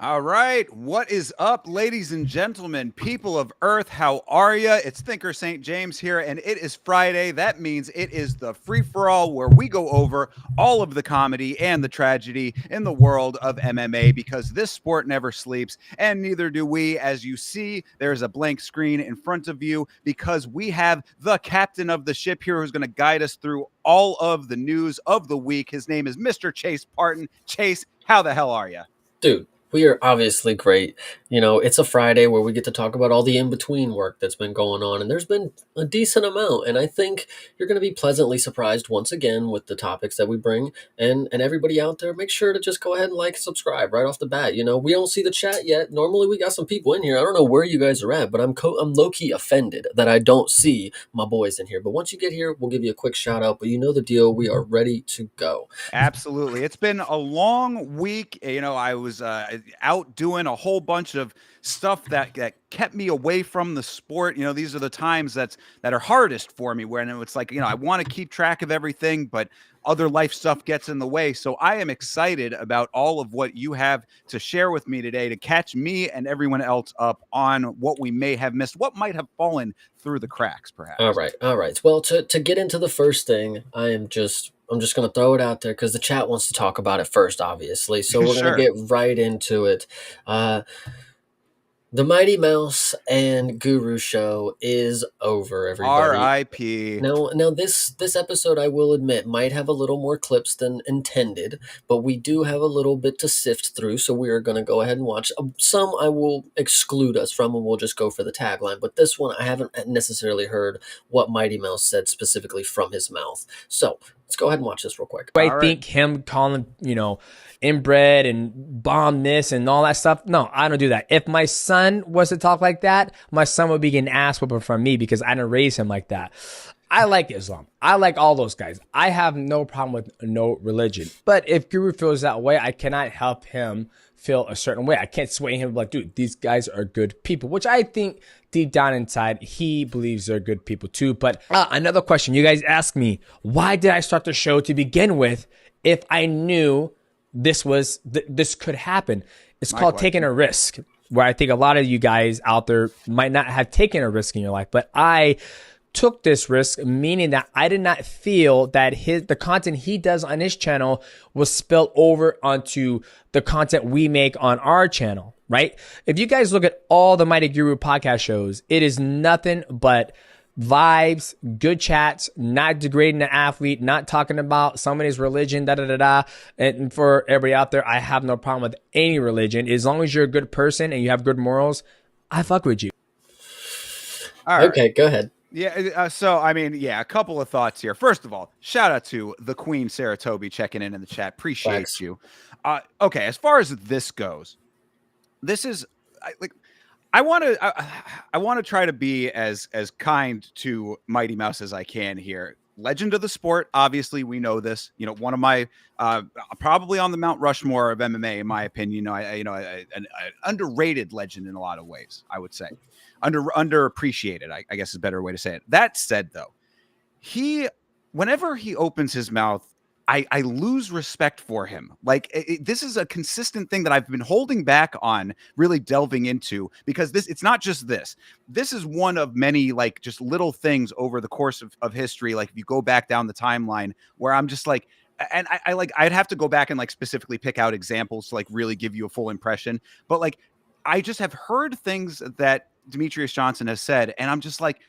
All right, what is up, ladies and gentlemen, people of Earth? How are you? It's Thinker St. James here, and it is Friday. That means it is the free-for-all where we go over all of the comedy and the tragedy in the world of MMA, because this sport never sleeps, and neither do we. As you see, there's a blank screen in front of you because we have the captain of the ship here who's going to guide us through all of the news of the week. His name is Mr. Chase Parton. Chase, how the hell are you? Dude, we are obviously great. You know, it's a Friday where we get to talk about all the in-between work that's been going on, and there's been a decent amount, and I think you're going to be pleasantly surprised once again with the topics that we bring, and everybody out there, make sure to just go ahead and like and subscribe right off the bat. You know, we don't see the chat yet. Normally we got some people in here. I don't know where you guys are at, but I'm low-key offended that I don't see my boys in here. But once you get here, we'll give you a quick shout-out, but you know the deal. We are ready to go. Absolutely. It's been a long week. You know, I was out doing a whole bunch of stuff that kept me away from the sport. You know, these are the times that are hardest for me, when it's like, you know, I want to keep track of everything, but other life stuff gets in the way. So I am excited about all of what you have to share with me today to catch me and everyone else up on what we may have missed, what might have fallen through the cracks, perhaps. All right. Well, to get into the first thing, I'm just going to throw it out there because the chat wants to talk about it first, obviously. So we're Sure. going to get right into it. The Mighty Mouse and Guru show is over, everybody. R.I.P. Now this episode, I will admit, might have a little more clips than intended, but we do have a little bit to sift through, so we are going to go ahead and watch. Some I will exclude us from, and we'll just go for the tagline, but this one I haven't necessarily heard what Mighty Mouse said specifically from his mouth. So let's go ahead and watch this real quick. I think him calling, you know, inbred and bomb this and all that stuff. No, I don't do that. If my son was to talk like that, my son would be getting ass whooping from me because I didn't raise him like that. I like Islam. I like all those guys. I have no problem with no religion. But if Guru feels that way, I cannot help him feel a certain way. I can't sway him like, dude, these guys are good people, which I think deep down inside, he believes they're good people too. But another question. You guys asked me, why did I start the show to begin with if I knew this could happen? It's called taking a risk, where I think a lot of you guys out there might not have taken a risk in your life, but I took this risk, meaning that I did not feel that the content he does on his channel will spill over onto the content we make on our channel, right? If you guys look at all the Mighty Guru podcast shows, it is nothing but vibes, good chats, not degrading the athlete, not talking about somebody's religion, And for everybody out there, I have no problem with any religion. As long as you're a good person and you have good morals, I fuck with you. All right. Okay, go ahead. Yeah, so, I mean, yeah, a couple of thoughts here. First of all, shout out to the Queen Sarah Toby checking in the chat. Appreciate you. Okay, as far as this goes, this is, I want to try to be as kind to Mighty Mouse as I can here. Legend of the sport, obviously, we know this. You know, one of my probably on the Mount Rushmore of MMA, in my opinion. An underrated legend in a lot of ways, I would say. Underappreciated, I guess is a better way to say it. That said, though, whenever he opens his mouth, I lose respect for him. Like, this is a consistent thing that I've been holding back on really delving into, because it's not just this. This is one of many, like, just little things over the course of history. Like, if you go back down the timeline, where I'm just like, and I like, I'd have to go back and like specifically pick out examples to like really give you a full impression. But like, I just have heard things that Demetrius Johnson has said, and I'm just like,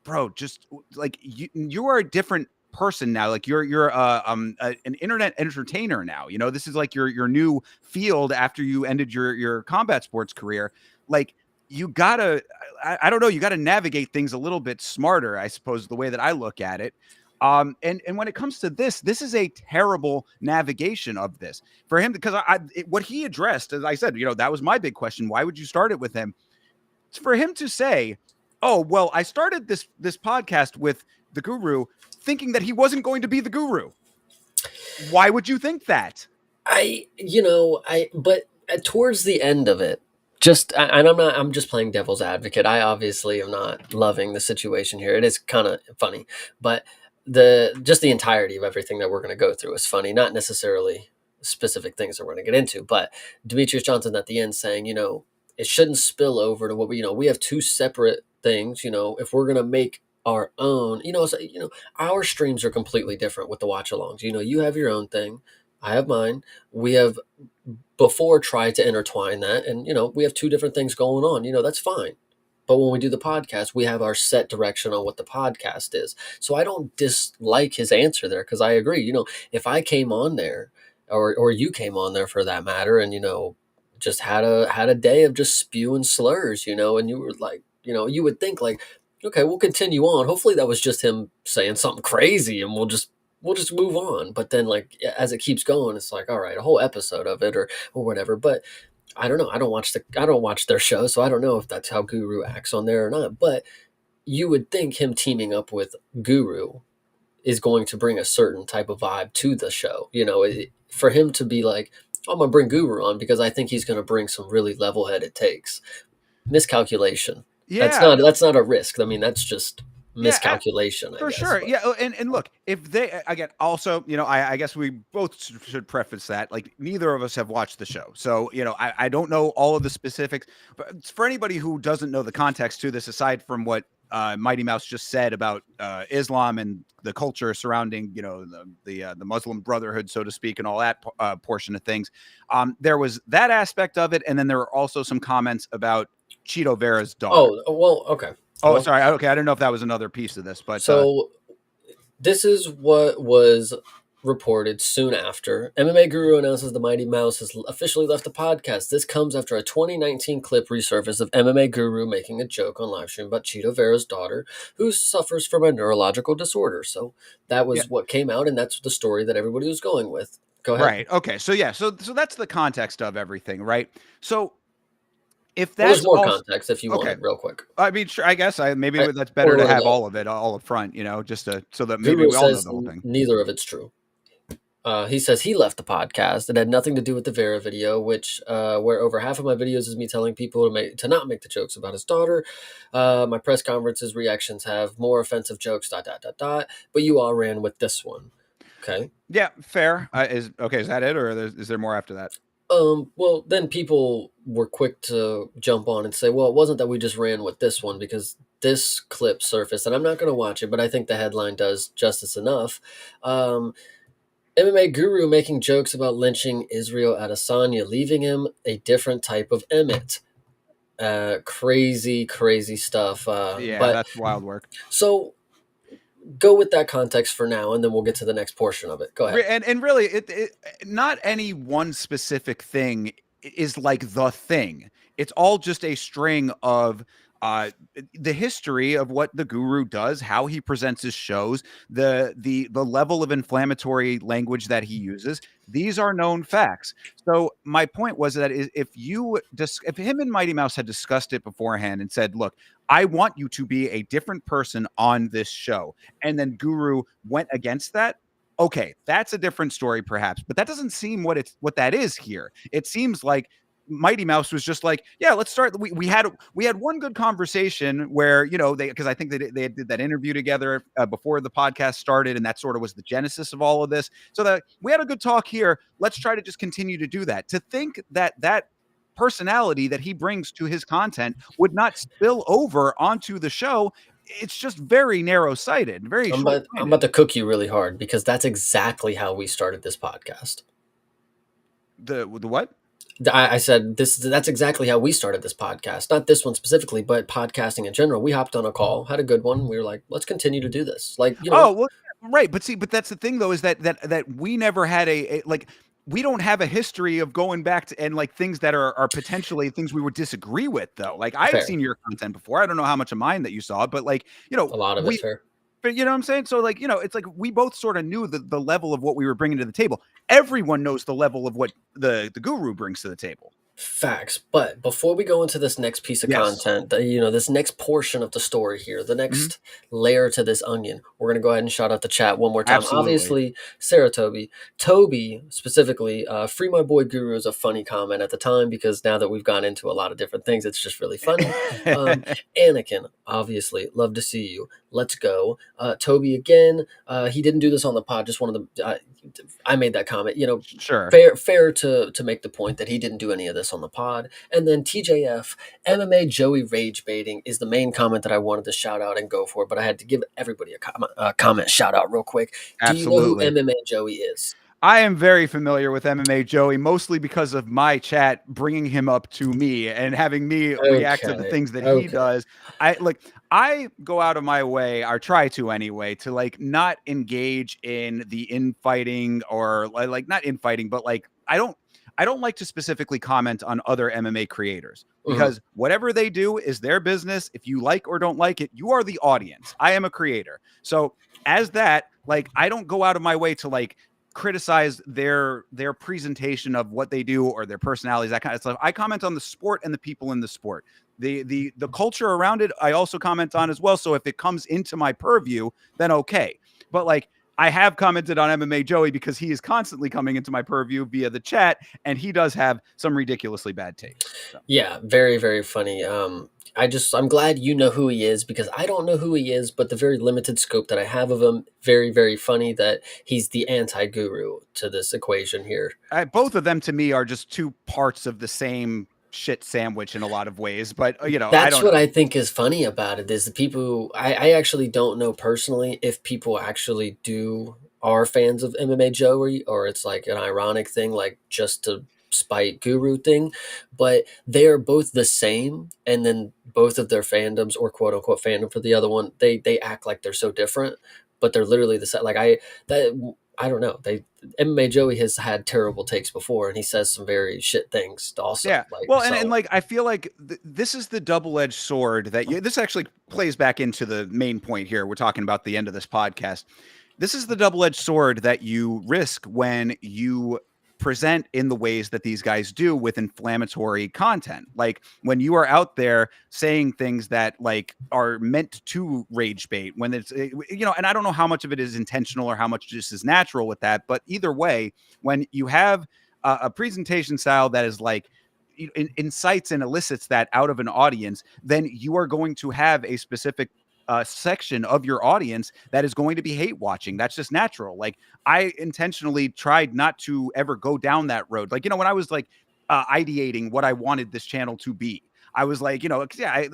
bro, just like you are a different person now. Like you're an internet entertainer now. You know, this is like your new field after you ended your combat sports career. Like you gotta, I don't know, you gotta navigate things a little bit smarter, I suppose, the way that I look at it. And when it comes to this is a terrible navigation of this for him, because what he addressed, as I said, you know, that was my big question. Why would you start it with him? It's for him to say, oh, well, I started this podcast with the guru thinking that he wasn't going to be the guru. Why would you think that? But towards the end of it, I'm just playing devil's advocate. I obviously am not loving the situation here. It is kind of funny, but the entirety of everything that we're going to go through is funny, not necessarily specific things that we're going to get into, but Demetrius Johnson at the end saying, it shouldn't spill over to what we have two separate things. If we're going to make our own, our streams are completely different with the watch alongs. You have your own thing. I have mine. We have before tried to intertwine that, and we have two different things going on. That's fine. But when we do the podcast, we have our set direction on what the podcast is. So I don't dislike his answer there, because I agree. If I came on there, or you came on there for that matter, and just had a day of just spewing slurs, and you were like, you would think like, okay, we'll continue on. Hopefully that was just him saying something crazy, and we'll just move on. But then, like, as it keeps going, it's like, all right, a whole episode of it or whatever. But I don't know. I don't watch their show, so I don't know if that's how Guru acts on there or not. But you would think him teaming up with Guru is going to bring a certain type of vibe to the show. For him to be like, oh, I'm gonna bring Guru on because I think he's gonna bring some really level-headed takes. Miscalculation. Yeah, that's not a risk. I mean, that's just miscalculation, for I guess, sure. but. Yeah, and look, if they, again, also, I guess we both should preface that, like, neither of us have watched the show, so I don't know all of the specifics. But for anybody who doesn't know the context to this, aside from what Mighty Mouse just said about Islam and the culture surrounding the Muslim Brotherhood, so to speak, and all that portion of things, there was that aspect of it, and then there were also some comments about Cheeto Vera's daughter. Oh, well, okay. Oh, well, sorry. Okay, I don't know if that was another piece of this, but so this is what was reported soon after. MMA Guru announces the Mighty Mouse has officially left the podcast. This comes after a 2019 clip resurfaced of MMA Guru making a joke on livestream about Cheeto Vera's daughter, who suffers from a neurological disorder. So that was what came out, and that's the story that everybody was going with. Go ahead. Right. Okay. So yeah. So that's the context of everything, right? So if there's that's more context if you want okay, it real quick. I mean, sure, I guess that's better to have all of it all up front, just so that maybe Guru we all know says the whole thing. Neither of it's true. He says he left the podcast. It had nothing to do with the Vera video, which where over half of my videos is me telling people to not make the jokes about his daughter. My press conferences reactions have more offensive jokes. ... But you all ran with this one. Okay. Yeah, fair. Is that it, or is there more after that? Well, then people were quick to jump on and say, well, it wasn't that we just ran with this one, because this clip surfaced, and I'm not going to watch it, but I think the headline does justice enough. MMA Guru making jokes about lynching Israel Adesanya, leaving him a different type of Emmett. Crazy stuff. Yeah, but that's wild work. So go with that context for now, and then we'll get to the next portion of it. Go ahead. And really, it not any one specific thing is like the thing. It's all just a string of the history of what the Guru does, how he presents his shows, the level of inflammatory language that he uses. These are known facts. So my point was that if him and Mighty Mouse had discussed it beforehand and said, look, I want you to be a different person on this show, and then Guru went against that, okay, that's a different story perhaps, but that doesn't seem what that is here. It seems like Mighty Mouse was just like, yeah, let's start. We had one good conversation where, because I think they did that interview together before the podcast started, and that sort of was the genesis of all of this. So that we had a good talk here. Let's try to just continue to do that. To think that personality that he brings to his content would not spill over onto the show it's just very narrow sighted, very I'm short about sighted. to cook you really hard because that's exactly how we started this podcast. The what? I said this. That's exactly how we started this podcast. Not this one specifically, but podcasting in general. We hopped on a call, had a good one. We were like, let's continue to do this. Like, Oh, well, yeah, right. But see, but that's the thing though, is that we never had like we don't have a history of going back to and like things that are potentially things we would disagree with though. Like I had fair. seen your content before. I don't know how much of mine that you saw, but like, A lot of it we fair. but you know what I'm saying? So like, it's like we both sort of knew the level of what we were bringing to the table. Everyone knows the level of what the guru brings to the table. Facts. But before we go into this next piece of Yes. content, this next portion of the story here, the Mhm. next layer to this onion, we're going to go ahead and shout out the chat one more time. Absolutely. Obviously, Sarah Toby specifically, free my boy Guru is a funny comment at the time because now that we've gone into a lot of different things, it's just really funny. Anakin, obviously, love to see you. Let's go. Toby again. He didn't do this on the pod. Just one of the. I made that comment. Sure. Fair to make the point that he didn't do any of this on the pod. And then TJF, MMA Joey rage baiting is the main comment that I wanted to shout out and go for, but I had to give everybody a comment shout out real quick. Do you know who Absolutely. MMA Joey is? I am very familiar with MMA Joey, mostly because of my chat bringing him up to me and having me react to the Okay. things that he does. I go out of my way, or try to anyway, to like not engage in the infighting or like not infighting, but like I don't like to specifically comment on other MMA creators because whatever they do is their business. If you like or don't like it, you are the audience. I am a creator. So as that, like I don't go out of my way to like criticize their presentation of what they do or their personalities, that kind of stuff. I comment on the sport and the people in the sport. The culture around it, I also comment on as well. So if it comes into my purview, then okay. But like I have commented on MMA Joey because he is constantly coming into my purview via the chat, and he does have some ridiculously bad takes. So. Yeah, very, very funny. I'm glad you know who he is because I don't know who he is, but the very limited scope that I have of him, very, very funny that he's the anti-guru to this equation here. Both of them to me are just two parts of the same shit sandwich in a lot of ways, but I That's don't what know. I think is funny about it is the people I actually don't know personally if people actually are fans of MMA Joey or it's like an ironic thing, like just to spite guru thing, but they are both the same. And then both of their fandoms or quote unquote fandom for the other one, they act like they're so different, but they're literally the same. Like I don't know. MMA Joey has had terrible takes before, and he says some very shit things also. Yeah. Like Well, and so, like I feel like this is the double-edged sword that this actually plays back into the main point here. We're talking about the end of this podcast. This is the double-edged sword that you risk when you present in the ways that these guys do with inflammatory content. Like when you are out there saying things that like are meant to rage bait when it's and I don't know how much of it is intentional or how much just is natural with that, but either way, when you have a presentation style that is like incites and elicits that out of an audience, then you are going to have a specific section of your audience that is going to be hate watching. That's just natural. Like I intentionally tried not to ever go down that road. Like, when I was like ideating what I wanted this channel to be, I was like, yeah,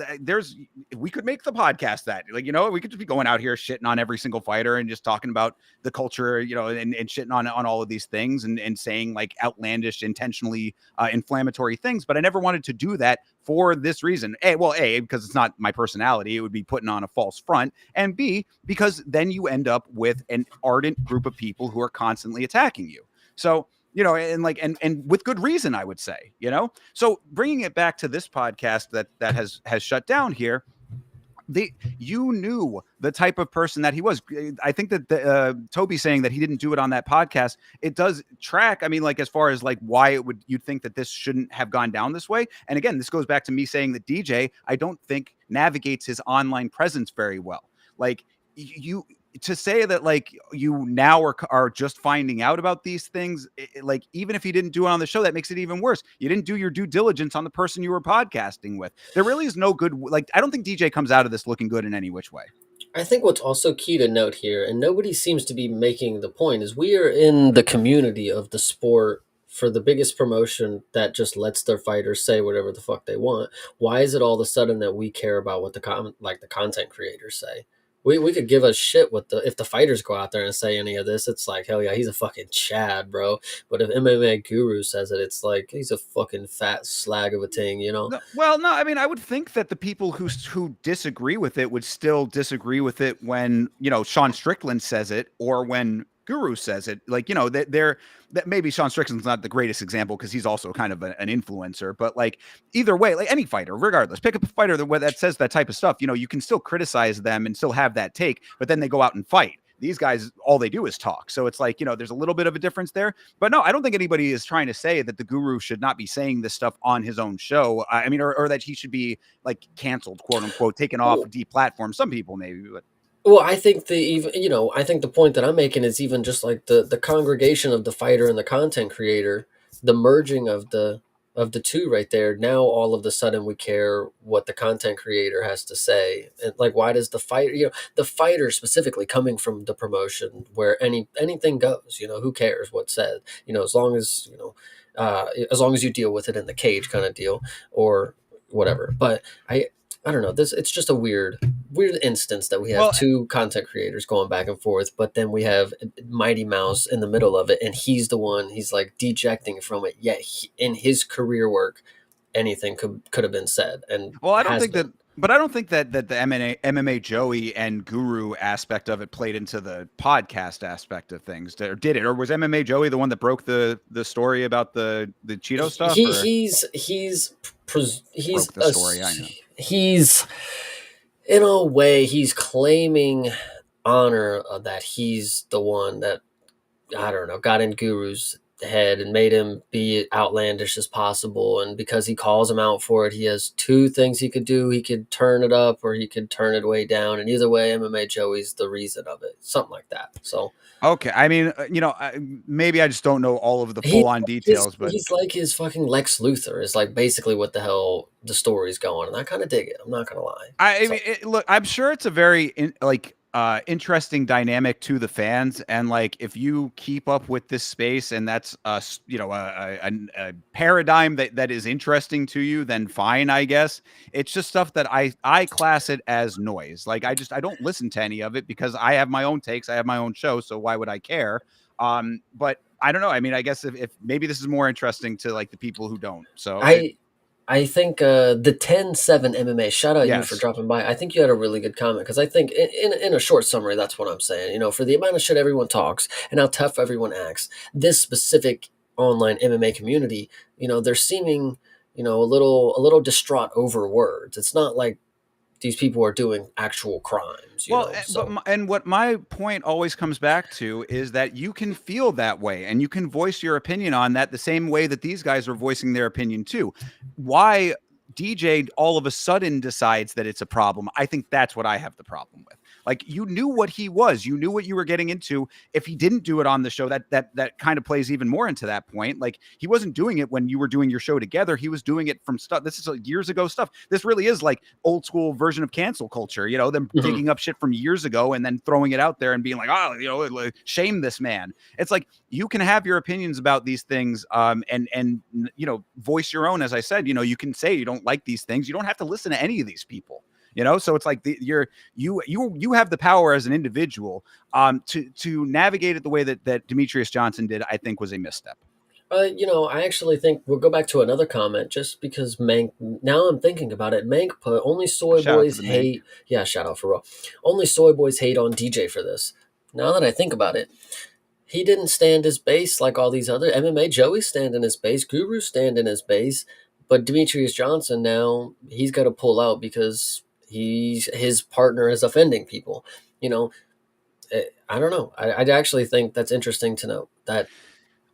we could make the podcast that like, we could just be going out here shitting on every single fighter and just talking about the culture, and shitting on all of these things and saying like outlandish, intentionally inflammatory things. But I never wanted to do that for this reason. A, because it's not my personality. It would be putting on a false front. And B, because then you end up with an ardent group of people who are constantly attacking you. So, and like, and with good reason, I would say, so bringing it back to this podcast that has shut down here, you knew the type of person that he was. I think that Toby saying that he didn't do it on that podcast, it does track. I mean, like as far as like why you'd think that this shouldn't have gone down this way. And again, this goes back to me saying that DJ, I don't think navigates his online presence very well. Like you to say that like you now are just finding out about these things, like even if you didn't do it on the show, that makes it even worse. You didn't do your due diligence on the person you were podcasting with. There really is no good, like I don't think DJ comes out of this looking good in any which way. I think what's also key to note here, and nobody seems to be making the point, is we are in the community of the sport for the biggest promotion that just lets their fighters say whatever the fuck they want, why is it all of a sudden that we care about what the content creators say? We could give a shit what the if the fighters go out there and say any of this, it's like hell yeah, he's a fucking Chad, bro. But if MMA Guru says it, it's like he's a fucking fat slag of a thing, you know? No, well, no, I mean, I would think that the people who disagree with it would still disagree with it when, Sean Strickland says it or when Guru says it. Like, that maybe Sean Strickland's not the greatest example because he's also kind of an influencer, but like either way, like any fighter, regardless, pick up a fighter that says that type of stuff. You can still criticize them and still have that take, but then they go out and fight. These guys, all they do is talk. So it's like, there's a little bit of a difference there. But no, I don't think anybody is trying to say that the Guru should not be saying this stuff on his own show. I mean, or that he should be like canceled, quote unquote, taken off deplatformed. Some people maybe, but. Well, I think I think the point that I'm making is even just like the congregation of the fighter and the content creator, the merging of the two right there. Now all of a sudden we care what the content creator has to say, and like why does the fighter specifically coming from the promotion where anything goes, who cares what's said, as long as as long as you deal with it in the cage kind of deal or whatever. But I don't know. It's just a weird instance that we have two content creators going back and forth, but then we have Mighty Mouse in the middle of it, and he's like dejecting from it. Yet in his career work, anything could have been said. And I don't think that. But I don't think that the MMA Joey and Guru aspect of it played into the podcast aspect of things, or did it? Or was MMA Joey the one that broke the story about the Cheeto stuff? He's broke the story. I know. He's in a way he's claiming honor that he's the one that I don't know got in Guru's head and made him be outlandish as possible, and because he calls him out for it, he has two things he could do. He could turn it up or he could turn it way down, and either way MMA Joey's the reason of it, something like that. So okay, I mean, maybe I just don't know all of the full-on details, but he's like his fucking Lex Luthor is like basically what the hell the story's going, and I kind of dig it. I'm not gonna lie. I mean, look, I'm sure it's a very interesting dynamic to the fans, and like if you keep up with this space and that's a paradigm that is interesting to you, then fine, I guess. It's just stuff that I class it as noise. Like I don't listen to any of it because I have my own takes, I have my own show, so why would I care? But I don't know. I mean, I guess if maybe this is more interesting to like the people who don't. So I think the 10-7 MMA, shout out you for dropping by. I think you had a really good comment because I think in a short summary, that's what I'm saying. For the amount of shit everyone talks and how tough everyone acts, this specific online MMA community, they're seeming, a little distraught over words. It's not like these people are doing actual crimes. And what my point always comes back to is that you can feel that way and you can voice your opinion on that the same way that these guys are voicing their opinion too. Why DJ all of a sudden decides that it's a problem, I think that's what I have the problem with. Like, you knew what he was, you knew what you were getting into. If he didn't do it on the show, that kind of plays even more into that point. Like, he wasn't doing it when you were doing your show together. He was doing it from stuff. This is like years ago stuff. This really is like old school version of cancel culture, them taking up shit from years ago and then throwing it out there and being like, shame this man. It's like, you can have your opinions about these things, and voice your own. As I said, you can say you don't like these things. You don't have to listen to any of these people. So it's like you have the power as an individual to navigate it the way that Demetrius Johnson did. I think was a misstep. I actually think we'll go back to another comment just because Mank. Now I'm thinking about it. Mank put only soy boys hate. Yeah, shout out for real. Only soy boys hate on DJ for this. Now that I think about it, he didn't stand his base like all these other MMA. Joey stand in his base. Guru stand in his base. But Demetrius Johnson now he's got to pull out because his partner is offending people. I don't know. I actually think that's interesting to know that.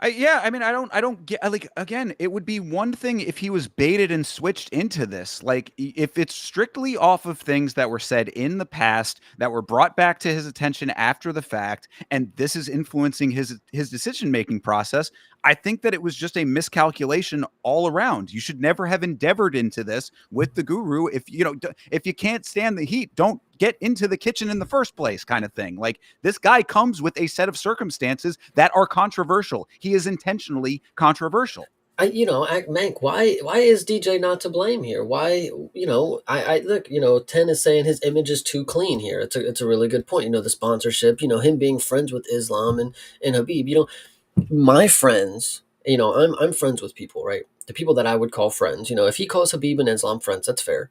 I mean, I don't get, like, again, it would be one thing if he was baited and switched into this. Like, if it's strictly off of things that were said in the past that were brought back to his attention after the fact, and this is influencing his decision-making process, I think that it was just a miscalculation all around. You should never have endeavored into this with the guru. If if you can't stand the heat, don't get into the kitchen in the first place, kind of thing. Like, this guy comes with a set of circumstances that are controversial. He is intentionally controversial. Mank, why is DJ not to blame here? Why, I look, 10 is saying his image is too clean here. It's a really good point. The sponsorship, him being friends with Islam and Habib, my friends, I'm friends with people, right? The people that I would call friends, if he calls Habib and Islam friends, that's fair.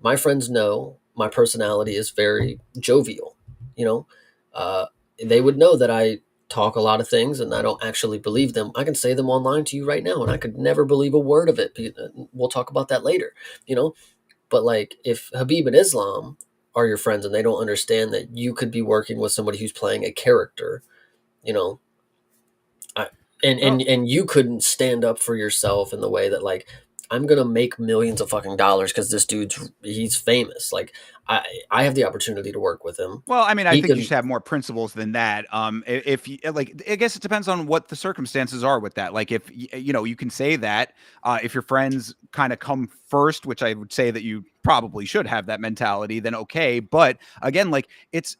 My friends know my personality is very jovial, you know, uh, they would know that I talk a lot of things and I don't actually believe them. I can say them online to you right now, and I could never believe a word of it. We'll talk about that later, you know. But like, if Habib and Islam are your friends and they don't understand that you could be working with somebody who's playing a character, you know, I, Well, and you couldn't stand up for yourself in the way that, like, I'm gonna make millions of fucking dollars because this he's famous. Like, I have the opportunity to work with him. Well, I mean, I He think you can. should have more principles than that. If you like, I guess it depends on what the circumstances are with that. Like, if you can say that if your friends kind of come first, which I would say that you probably should have that mentality, then okay. But again, like, it's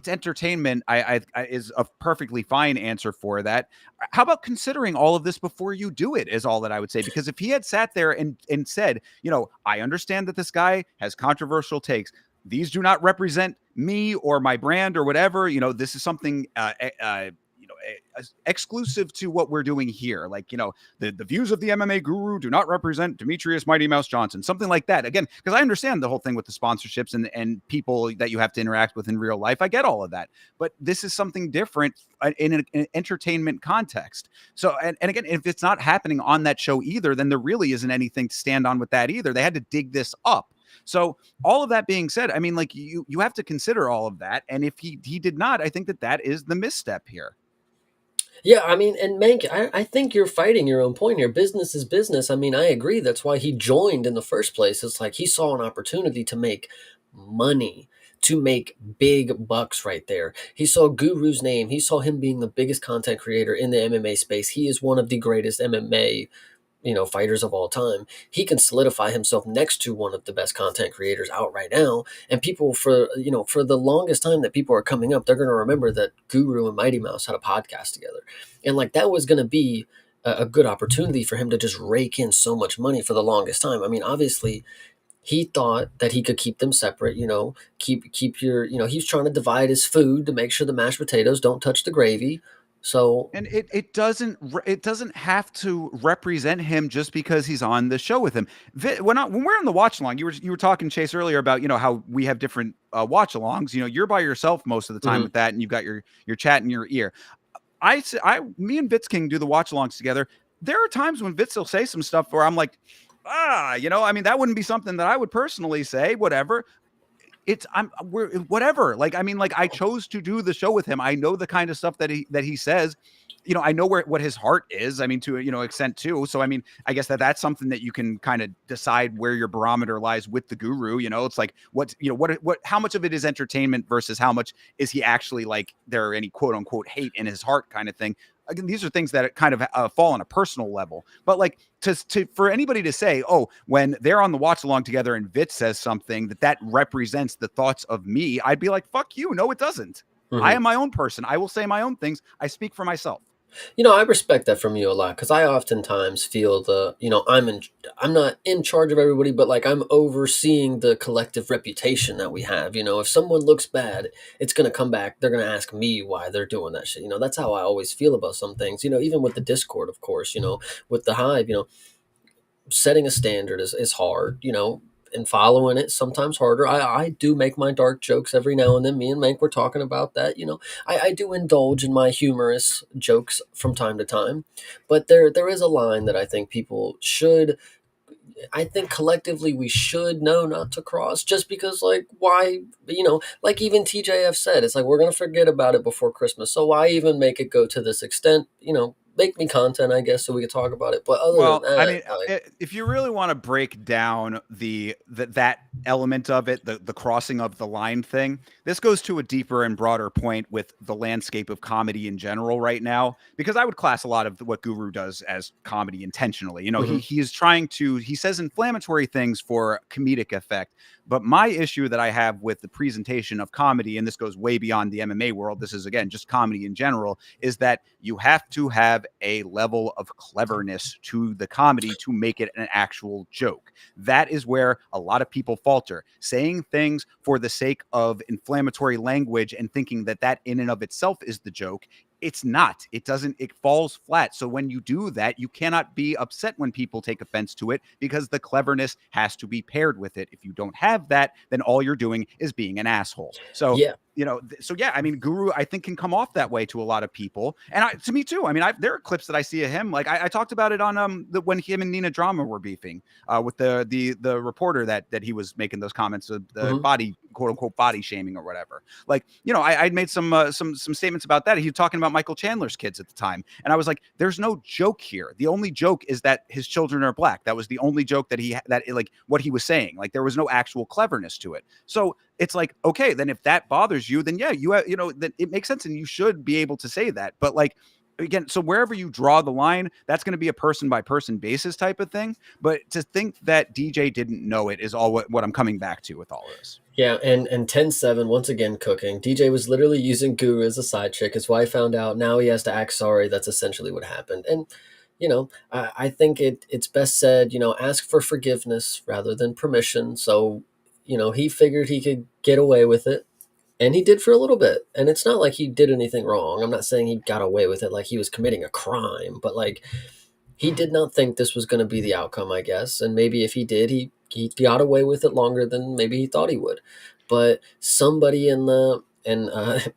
entertainment. I is a perfectly fine answer for that. How about considering all of this before you do it? Is all that I would say. Because if he had sat there and said, I understand that this guy has controversial takes, these do not represent me or my brand or whatever. This is something exclusive to what we're doing here. Like, the views of the MMA guru do not represent Demetrius Mighty Mouse Johnson, something like that. Again, because I understand the whole thing with the sponsorships and people that you have to interact with in real life. I get all of that, but this is something different in an entertainment context. So, and again, if it's not happening on that show either, then there really isn't anything to stand on with that either. They had to dig this up. So, all of that being said, I mean, like, you have to consider all of that, and if he did not, I think that is the misstep here. Yeah, I mean, and Mank, I think you're fighting your own point here. Business is business. I mean, I agree. That's why he joined in the first place. It's like he saw an opportunity to make money, to make big bucks right there. He saw Guru's name. He saw him being the biggest content creator in the MMA space. He is one of the greatest MMA, fighters of all time. He can solidify himself next to one of the best content creators out right now. And people, for the longest time that people are coming up, they're going to remember that Guru and Mighty Mouse had a podcast together. And like, that was going to be a good opportunity for him to just rake in so much money for the longest time. I mean, obviously he thought that he could keep them separate, keep your, he's trying to divide his food to make sure the mashed potatoes don't touch the gravy. So, And it doesn't have to represent him just because he's on the show with him. When we're on the watch along, you were talking, Chase, earlier about how we have different watch alongs. You're by yourself most of the time mhm. with that, and you've got your chat in your ear. Me and Vitz King do the watch alongs together. There are times when Vitz will say some stuff where I'm like, I mean, that wouldn't be something that I would personally say, whatever. We're whatever. Like, I mean, like, I chose to do the show with him. I know the kind of stuff that he says. I know what his heart is. I mean, to extent too. So I mean, I guess that's something that you can kind of decide where your barometer lies with the guru. It's like, what how much of it is entertainment versus how much is he actually, like, there are any quote unquote hate in his heart kind of thing. Again, these are things that kind of fall on a personal level. But like, for anybody to say, oh, when they're on the watch along together and Vitz says something that represents the thoughts of me, I'd be like, fuck you. No, it doesn't. I Mhm. am my own person. I will say my own things. I speak for myself. I respect that from you a lot, because I oftentimes feel I'm not in charge of everybody, but like, I'm overseeing the collective reputation that we have. If someone looks bad, it's gonna come back. They're gonna ask me why they're doing that shit. That's how I always feel about some things. Even with the Discord, of course. With the Hive. Setting a standard is hard. And following it sometimes harder. I do make my dark jokes every now and then. Me and Mank were talking about that. I do indulge in my humorous jokes from time to time, but there is a line that I think people should. I think collectively we should know not to cross, just because, like, why, like even TJF said, it's like, we're gonna forget about it before Christmas, so why even make it go to this extent? Make me content, I guess, so we could talk about it. But other than Well, I that, mean, like, if you really want to break down that element of it, the crossing of the line thing. This goes to a deeper and broader point with the landscape of comedy in general right now, because I would class a lot of what Guru does as comedy intentionally. He is trying to, he says inflammatory things for comedic effect. But my issue that I have with the presentation of comedy, and this goes way beyond the MMA world, this is again just comedy in general, is that you have to have a level of cleverness to the comedy to make it an actual joke. That is where a lot of people falter. Saying things for the sake of inflammatory language and thinking that that in and of itself is the joke, it's not. It doesn't, it falls flat. So when you do that, you cannot be upset when people take offense to it, because the cleverness has to be paired with it. If you don't have that, then all you're doing is being an asshole. So Yeah. I mean, Guru, I think, can come off that way to a lot of people, and to me too. I mean, there are clips that I see of him. Like I talked about it on when him and Nina Drama were beefing with the reporter that he was making those comments of the body, quote unquote, body shaming or whatever. Like, I'd made some statements about that. He was talking about Michael Chandler's kids at the time, and I was like, there's no joke here. The only joke is that his children are black. That was the only joke that like what he was saying. Like there was no actual cleverness to it. So it's like, okay, then if that bothers you, then yeah, that it makes sense and you should be able to say that. But like, again, so wherever you draw the line, that's going to be a person by person basis type of thing. But to think that DJ didn't know it is all what I'm coming back to with all of this. Yeah, and 10-7, once again cooking. DJ was literally using Guru as a side chick. His wife found out. Now he has to act sorry. That's essentially what happened. And I think it's best said, ask for forgiveness rather than permission. So, he figured he could get away with it. And he did for a little bit. And it's not like he did anything wrong. I'm not saying he got away with it like he was committing a crime. But, like, he did not think this was going to be the outcome, I guess. And maybe if he did, he got away with it longer than maybe he thought he would. But somebody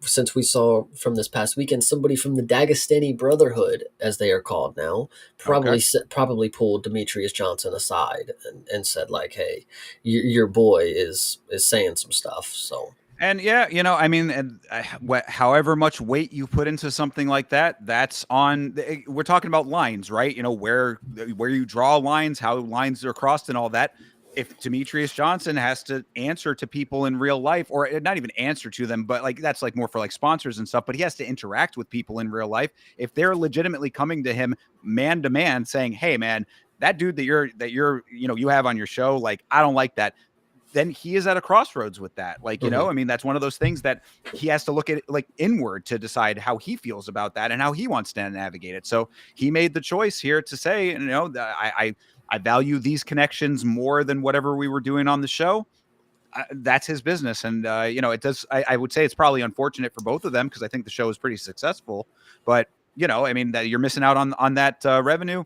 since we saw from this past weekend, somebody from the Dagestani Brotherhood, as they are called now, probably pulled Demetrius Johnson aside and said, like, hey, your boy is saying some stuff. So. And yeah, I mean, and however much weight you put into something like that, that's on. We're talking about lines, right? Where you draw lines, how lines are crossed, and all that. If Demetrius Johnson has to answer to people in real life, or not even answer to them, but like that's like more for like sponsors and stuff, but he has to interact with people in real life. If they're legitimately coming to him man to man saying, "Hey man, that dude that you have on your show, like I don't like that," then he is at a crossroads with that. Like, I mean, that's one of those things that he has to look at like inward to decide how he feels about that and how he wants to navigate it. So he made the choice here to say, I value these connections more than whatever we were doing on the show. That's his business. And, it does, I would say it's probably unfortunate for both of them because I think the show is pretty successful, but I mean that you're missing out on that revenue.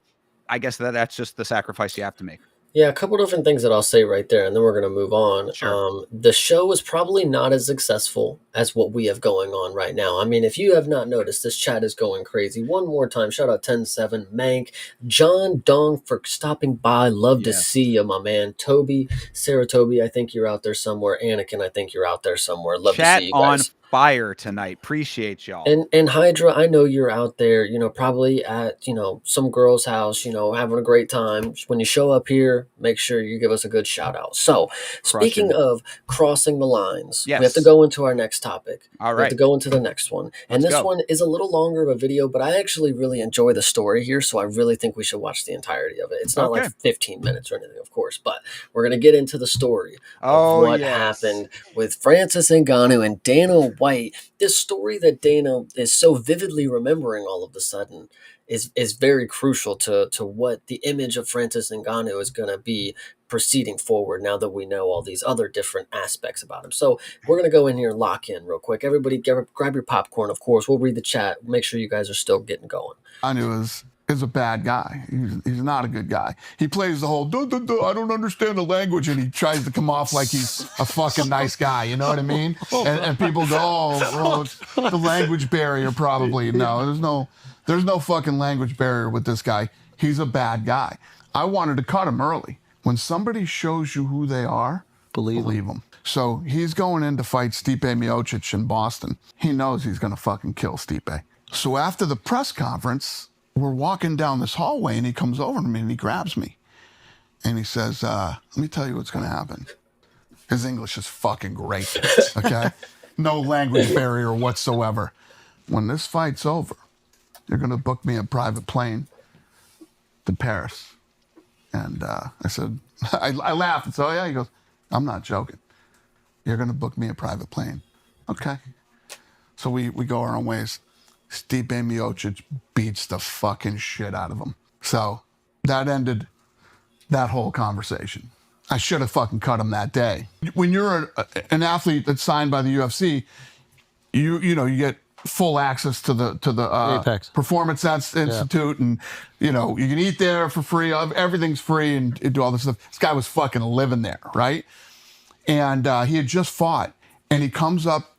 I guess that's just the sacrifice you have to make. Yeah, a couple different things that I'll say right there, and then we're going to move on. Sure. The show is probably not as successful as what we have going on right now. I mean, if you have not noticed, this chat is going crazy. One more time, shout out 10-7, Mank, John Dong for stopping by. Love to see you, my man. Toby, Sarah Toby, I think you're out there somewhere. Anakin, I think you're out there somewhere. Love to see you guys. On fire tonight. Appreciate y'all. And Hydra, I know you're out there, probably at, some girl's house, having a great time. When you show up here, make sure you give us a good shout out. So speaking of crossing the lines, we have to go into our next topic. All right. We have to go into the next one. And this one is a little longer of a video, but I actually really enjoy the story here. So I really think we should watch the entirety of it. It's not like 15 minutes or anything, of course, but we're going to get into the story of what happened with Francis Ngannou and Dana White. This story that Dana is so vividly remembering all of a sudden is very crucial to what the image of Francis Ngannou is going to be proceeding forward now that we know all these other different aspects about him. So we're going to go in here and lock in real quick. Everybody grab your popcorn, of course. We'll read the chat. Make sure you guys are still getting going. Ngannou is a bad guy. He's not a good guy. He plays the whole, I don't understand the language, and he tries to come off like he's a fucking nice guy, you know what I mean? And people go, oh, it's the language barrier probably. No, there's no fucking language barrier with this guy. He's a bad guy. I wanted to cut him early. When somebody shows you who they are, believe them. So he's going in to fight Stipe Miocic in Boston. He knows he's going to fucking kill Stipe. So after the press conference, we're walking down this hallway, and he comes over to me and he grabs me. And he says, let me tell you what's going to happen. His English is fucking great. Okay? No language barrier whatsoever. When this fight's over, you're going to book me a private plane to Paris. And I said, I laughed and said, oh yeah. He goes, I'm not joking. You're going to book me a private plane. Okay. So we go our own ways. Stipe Miocic beats the fucking shit out of him. So that ended that whole conversation. I should have fucking cut him that day. When you're an athlete that's signed by the UFC, you know you get full access to the Apex Performance Institute, and you know you can eat there for free. Everything's free and do all this stuff. This guy was fucking living there, right? And he had just fought, and he comes up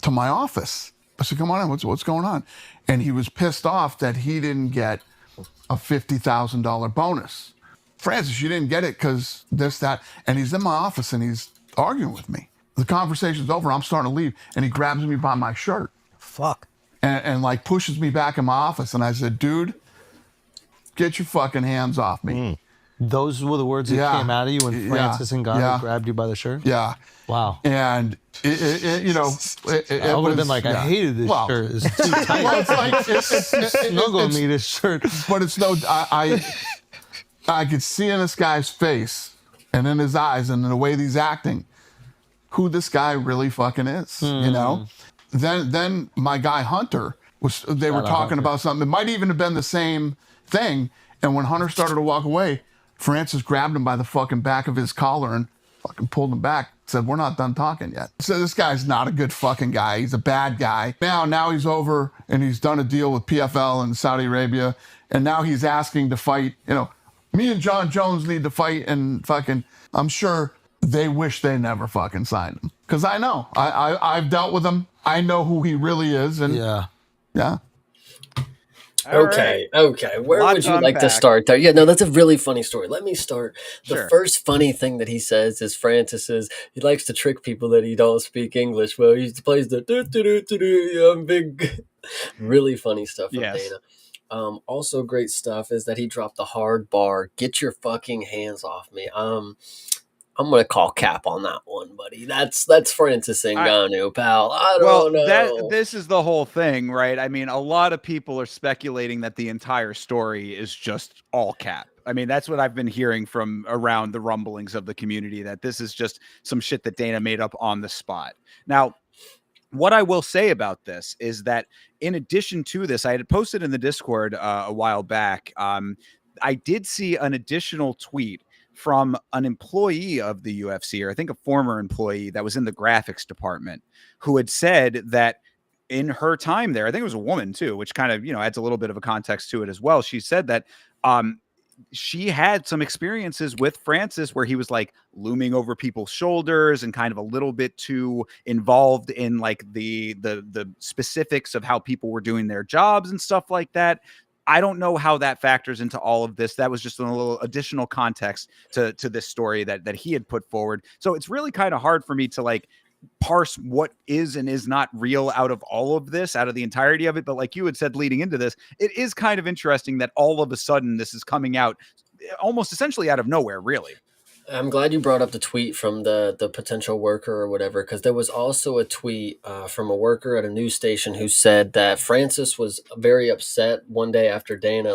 to my office. I said, come on in, what's going on? And he was pissed off that he didn't get a $50,000 bonus. Francis, you didn't get it because this, that. And he's in my office and he's arguing with me. The conversation's over, I'm starting to leave, and he grabs me by my shirt. Fuck. And like pushes me back in my office. And I said, dude, get your fucking hands off me. Those were the words that came out of you when Francis Ngannou grabbed you by the shirt? Yeah. Wow. And, you know, I would have been like, I hated this shirt. It's too tight. Well, it's like, snuggle me this shirt. But it's no, I could see in this guy's face and in his eyes and in the way that he's acting who this guy really fucking is, you know? Then my guy Hunter, they were talking about something. It might even have been the same thing. And when Hunter started to walk away, Francis grabbed him by the fucking back of his collar and fucking pulled him back. Said, we're not done talking yet. So this guy's not a good fucking guy. He's a bad guy. Now he's over and he's done a deal with PFL in Saudi Arabia. And now he's asking to fight, you know, me and John Jones need to fight, and fucking, I'm sure they wish they never fucking signed him. Because I know. I've dealt with him. I know who he really is. And yeah. Okay. Where would you like to start there? Yeah, no, that's a really funny story. Let me start. The first funny thing that he says is Francis says he likes to trick people that he don't speak English. Well, he plays the I'm big. Really funny stuff from Dana. Also great stuff is that he dropped the hard bar. Get your fucking hands off me. I'm gonna call cap on that one, buddy. That's Francis Ngannou, pal. I don't know. This is the whole thing, right? I mean, a lot of people are speculating that the entire story is just all cap. I mean, that's what I've been hearing from around the rumblings of the community, that this is just some shit that Dana made up on the spot. Now, what I will say about this is that in addition to this, I had posted in the Discord a while back. I did see an additional tweet from an employee of the UFC, or I think a former employee that was in the graphics department, who had said that in her time there, I think it was a woman too, which kind of, you know, adds a little bit of a context to it as well. She said that she had some experiences with Francis where he was like looming over people's shoulders and kind of a little bit too involved in like the specifics of how people were doing their jobs and stuff like that. I don't know how that factors into all of this. That was just a little additional context to this story that he had put forward. So it's really kind of hard for me to like parse what is and is not real out of all of this, out of the entirety of it. But like you had said leading into this, it is kind of interesting that all of a sudden this is coming out almost essentially out of nowhere, really. I'm glad you brought up the tweet from the potential worker or whatever, because there was also a tweet from a worker at a news station who said that Francis was very upset one day after Dana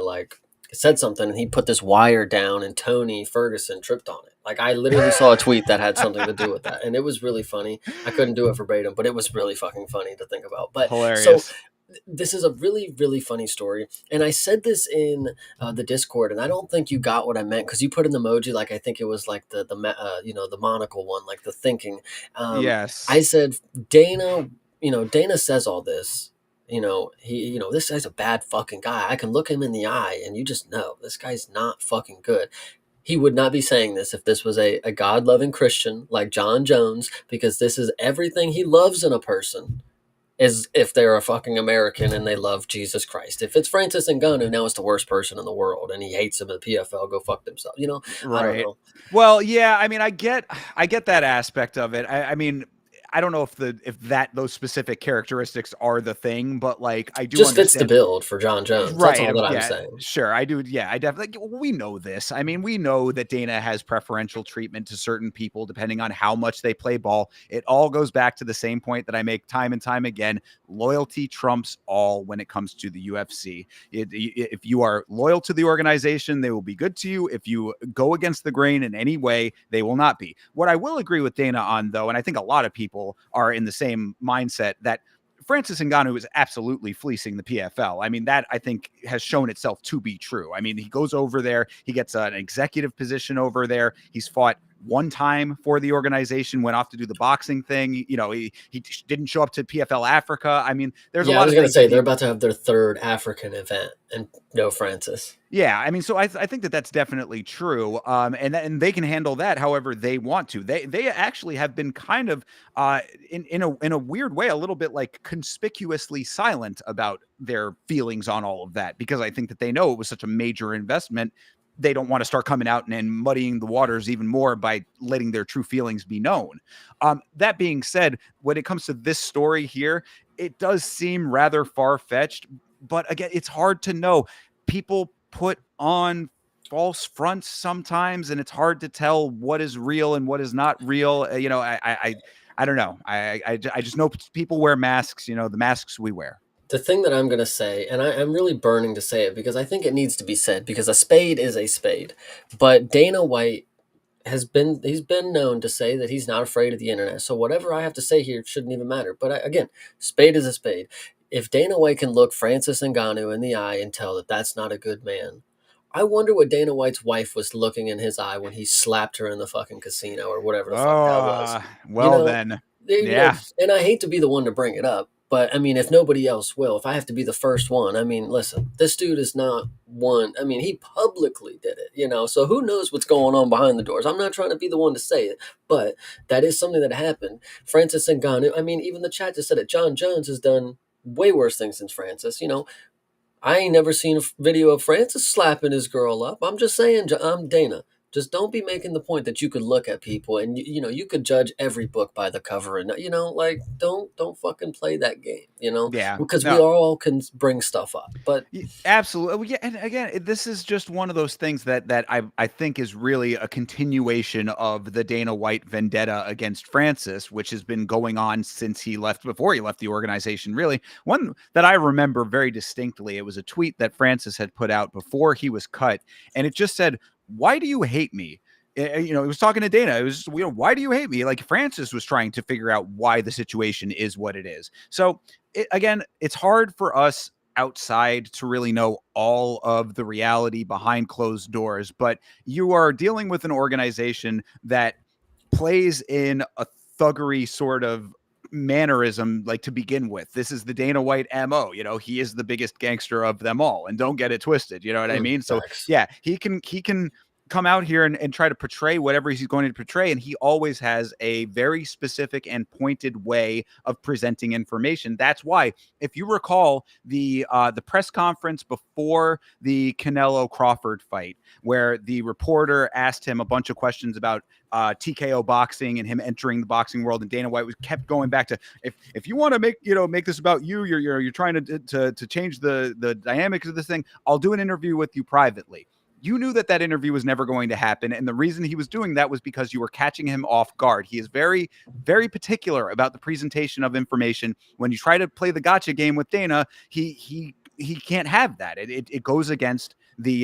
said something, and he put this wire down and Tony Ferguson tripped on it. Like, I literally saw a tweet that had something to do with that, and it was really funny. I couldn't do it verbatim, but it was really fucking funny to think about. But hilarious. So this is a really, really funny story. And I said this in the Discord, and I don't think you got what I meant, because you put an emoji, like I think it was like the monocle one, like the thinking. Yes. I said, Dana says all this. This guy's a bad fucking guy. I can look him in the eye and you just know this guy's not fucking good. He would not be saying this if this was a God-loving Christian like John Jones, because this is everything he loves in a person, is if they're a fucking American and they love Jesus Christ. If it's Francis Ngannou, now it's the worst person in the world and he hates him at PFL, go fuck themselves. Right. I don't know. Well, yeah, I mean, I get that aspect of it. I mean, I don't know if those specific characteristics are the thing, but like I do just understand. fits the build for John Jones. Right. That's all that I'm Yeah, saying. sure. I do. Yeah, I definitely. We know this. I mean, we know that Dana has preferential treatment to certain people depending on how much they play ball. It all goes back to the same point that I make time and time again. Loyalty trumps all when it comes to the UFC. If you are loyal to the organization, they will be good to you. If you go against the grain in any way, they will not be. What I will agree with Dana on, though, and I think a lot of people are in the same mindset, that Francis Ngannou is absolutely fleecing the PFL. I mean, that I think has shown itself to be true. I mean, he goes over there, he gets an executive position over there. He's fought one time for the organization, went off to do the boxing thing. You know, he didn't show up to PFL Africa. I mean, there's a lot I was of going to things say they're about to have their third African event, and no Francis. Yeah, I mean, so I think that that's definitely true, and they can handle that however they want to. They actually have been kind of in a weird way a little bit like conspicuously silent about their feelings on all of that, because I think that they know it was such a major investment. They don't want to start coming out and muddying the waters even more by letting their true feelings be known. That being said, when it comes to this story here, it does seem rather far-fetched, but again, it's hard to know. People put on false fronts sometimes, and it's hard to tell what is real and what is not real. I don't know. I just know people wear masks. You know, the masks we wear. The thing that I'm going to say, and I'm really burning to say it because I think it needs to be said, because a spade is a spade. But Dana White he's been known to say that he's not afraid of the internet. So whatever I have to say here shouldn't even matter. But again, spade is a spade. If Dana White can look Francis Ngannou in the eye and tell that that's not a good man, I wonder what Dana White's wife was looking in his eye when he slapped her in the fucking casino or whatever the fuck that was. Well, then, yeah. And I hate to be the one to bring it up, but I mean, if nobody else will, if I have to be the first one, I mean, listen, this dude is not one. I mean, he publicly did it, so who knows what's going on behind the doors? I'm not trying to be the one to say it, but that is something that happened. Francis Ngannou, I mean, even the chat just said it. John Jones has done way worse things than Francis. I ain't never seen a video of Francis slapping his girl up. I'm just saying, I'm Dana. Just don't be making the point that you could look at people and you could judge every book by the cover, and like don't fucking play that game, Yeah, because we all can bring stuff up. But absolutely, yeah. And again, this is just one of those things that I think is really a continuation of the Dana White vendetta against Francis, which has been going on since before he left the organization. Really, one that I remember very distinctly, it was a tweet that Francis had put out before he was cut, and it just said, "Why do you hate me?" He was talking to Dana. It was, why do you hate me? Like Francis was trying to figure out why the situation is what it is. So again, it's hard for us outside to really know all of the reality behind closed doors, but you are dealing with an organization that plays in a thuggery sort of mannerism, like to begin with. This is the Dana White MO. He is the biggest gangster of them all, and don't get it twisted. You know what I mean? So yeah, he can come out here and try to portray whatever he's going to portray, and he always has a very specific and pointed way of presenting information. That's why, if you recall the press conference before the Canelo Crawford fight, where the reporter asked him a bunch of questions about TKO boxing and him entering the boxing world, and Dana White kept going back to, if you want to make this about you're trying to change the dynamics of this thing, I'll do an interview with you privately. You knew that interview was never going to happen, and the reason he was doing that was because you were catching him off guard. He is very, very particular about the presentation of information. When you try to play the gotcha game with Dana, he can't have that. It goes against the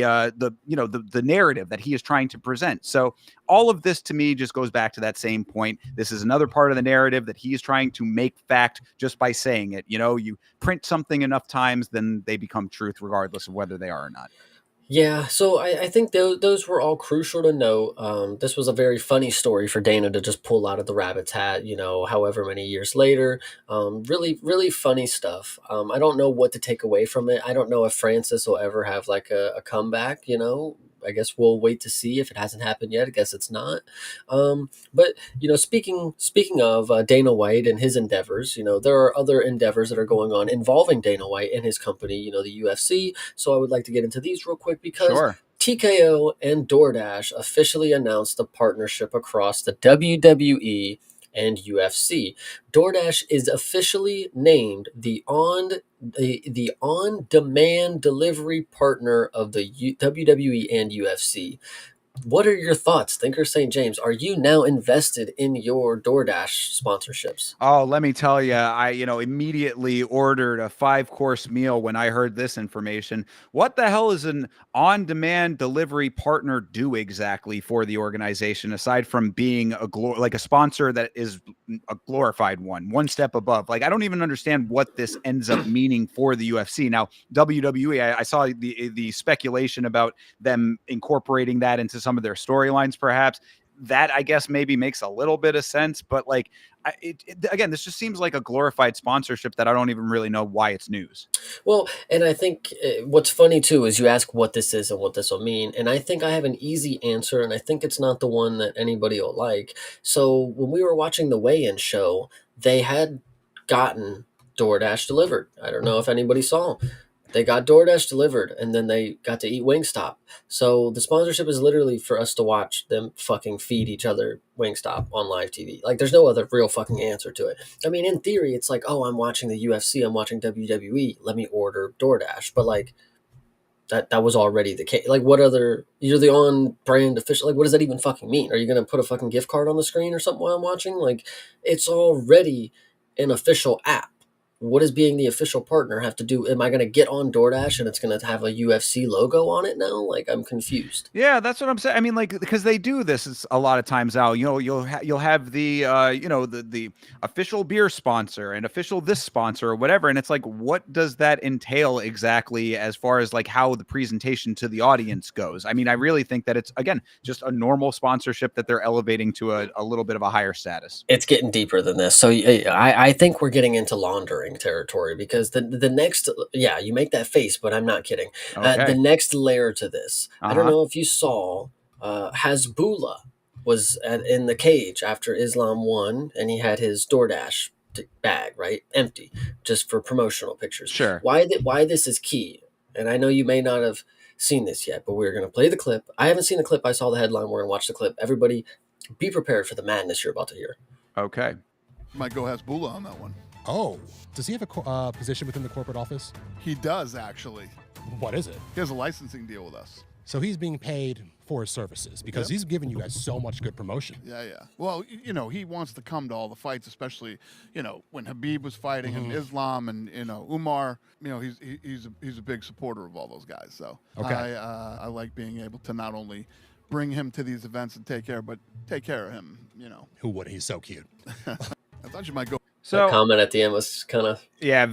narrative that he is trying to present. So all of this to me just goes back to that same point. This is another part of the narrative that he is trying to make fact just by saying it. You print something enough times, then they become truth regardless of whether they are or not. Yeah, so I think those were all crucial to note. This was a very funny story for Dana to just pull out of the rabbit's hat, however many years later. Really, really funny stuff. I don't know what to take away from it. I don't know if Francis will ever have like a comeback, I guess we'll wait to see. If it hasn't happened yet, I guess it's not. But speaking of Dana White and his endeavors, there are other endeavors that are going on involving Dana White and his company, the UFC. So I would like to get into these real quick because Sure. TKO and DoorDash officially announced a partnership across the WWE and UFC. DoorDash is officially named the on-demand delivery partner of the WWE and UFC. What are your thoughts, Thinker St. James? Are you now invested in your DoorDash sponsorships? Oh, let me tell you, I, immediately ordered a 5-course meal when I heard this information. What the hell is an on-demand delivery partner do exactly for the organization, aside from being like a sponsor that is a glorified one step above? Like, I don't even understand what this ends up meaning for the UFC. Now, WWE, I saw the speculation about them incorporating that into some of their storylines, perhaps. That, I guess, maybe makes a little bit of sense, but like, again, this just seems like a glorified sponsorship that I don't even really know why it's news. Well, and I think what's funny too is you ask what this is and what this will mean, and I think I have an easy answer, and I think it's not the one that anybody will like. So when we were watching the weigh-in show, they had gotten DoorDash delivered. I don't know if anybody saw. They got DoorDash delivered, and then they got to eat Wingstop. So the sponsorship is literally for us to watch them fucking feed each other Wingstop on live TV. Like, there's no other real fucking answer to it. I mean, in theory, it's like, oh, I'm watching the UFC, I'm watching WWE, let me order DoorDash. But like, that was already the case. Like, what other? You're the on-brand official. Like, what does that even fucking mean? Are you gonna put a fucking gift card on the screen or something while I'm watching? Like, it's already an official app. What does being the official partner have to do? Am I going to get on DoorDash and it's going to have a UFC logo on it now? Like, I'm confused. Yeah, that's what I'm saying. I mean, like, because they do this a lot of times out. You'll have the the official beer sponsor and official this sponsor or whatever, and it's like, what does that entail exactly as far as like how the presentation to the audience goes? I mean, I really think that it's, again, just a normal sponsorship that they're elevating to a little bit of a higher status. It's getting deeper than this. So I think we're getting into laundering territory, because the next, yeah, you make that face, but I'm not kidding. Okay. The next layer to this, I don't know if you saw, Hasbullah was in the cage after Islam won, and he had his DoorDash bag, right, empty, just for promotional pictures. Sure. Why this is key, and I know you may not have seen this yet, but we're going to play the clip. I haven't seen the clip. I saw the headline. We're going to watch the clip. Everybody, be prepared for the madness you're about to hear. Okay. Might go Hasbullah on that one. Oh, does he have a position within the corporate office? He does, actually. What is it? He has a licensing deal with us. So he's being paid for his services because he's giving you guys so much good promotion. Yeah. Well, he wants to come to all the fights, especially, when Habib was fighting and Islam and, Umar, he's a big supporter of all those guys. So I like being able to not only bring him to these events and take care of him, Who would? He's so cute. I thought you might go. So that comment at the end was kind of, yeah.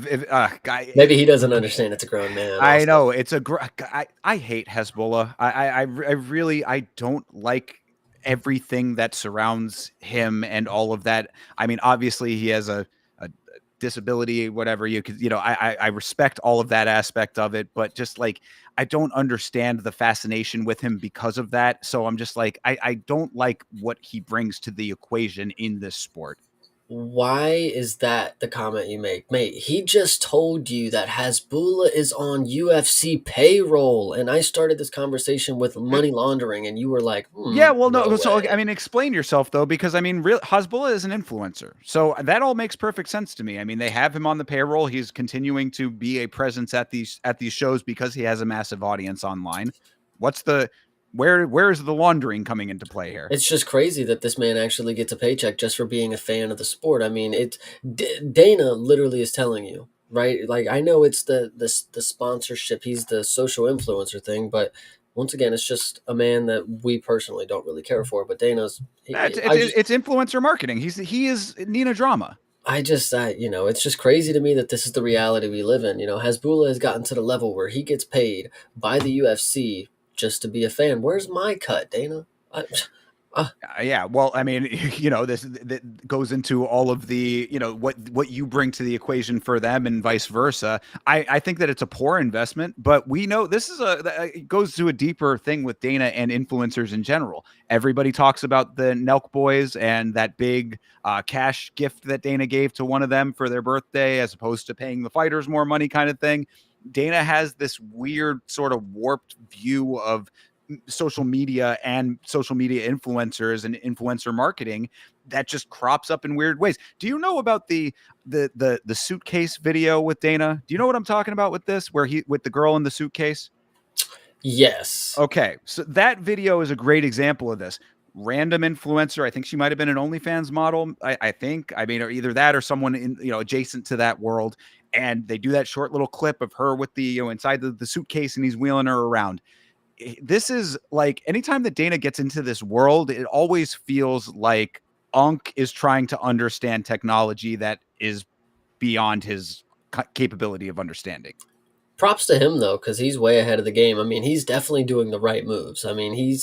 Maybe he doesn't understand it's a grown man. I know it's I hate Hezbollah. I really don't like everything that surrounds him and all of that. I mean, obviously he has a disability, whatever you could, I respect all of that aspect of it, but just like, I don't understand the fascination with him because of that. So I'm just like, I don't like what he brings to the equation in this sport. Why is that the comment you make? Mate, he just told you that Hasbullah is on UFC payroll, and I started this conversation with money laundering, and you were like, yeah, well, no. So, way. I mean, explain yourself, though, because, I mean, Hasbullah is an influencer. So that all makes perfect sense to me. I mean, they have him on the payroll. He's continuing to be a presence at these shows because he has a massive audience online. Where is the laundering coming into play here? It's just crazy that this man actually gets a paycheck just for being a fan of the sport. I mean, Dana literally is telling you, right? Like, I know it's the sponsorship, he's the social influencer thing, but once again, it's just a man that we personally don't really care for. But Dana's it's influencer marketing. He is Nina Drama. It's just crazy to me that this is the reality we live in. Hasbullah has gotten to the level where he gets paid by the UFC just to be a fan. Where's my cut, Dana? Yeah, well, I mean, this that goes into all of the, what you bring to the equation for them and vice versa. I think that it's a poor investment, but we know this is it goes to a deeper thing with Dana and influencers in general. Everybody talks about the Nelk boys and that big cash gift that Dana gave to one of them for their birthday, as opposed to paying the fighters more money kind of thing. Dana has this weird sort of warped view of social media and social media influencers and influencer marketing that just crops up in weird ways. Do you know about the suitcase video with Dana? Do you know what I'm talking about with this, where he with the girl in the suitcase? Yes. Okay, so that video is a great example of this. Random influencer, I think she might have been an OnlyFans model. I think, I mean, or either that or someone in, adjacent to that world. And they do that short little clip of her with the, inside the suitcase, and he's wheeling her around. This is like, anytime that Dana gets into this world, it always feels like Unk is trying to understand technology that is beyond his capability of understanding. Props to him though, because he's way ahead of the game. I mean, he's definitely doing the right moves. I mean,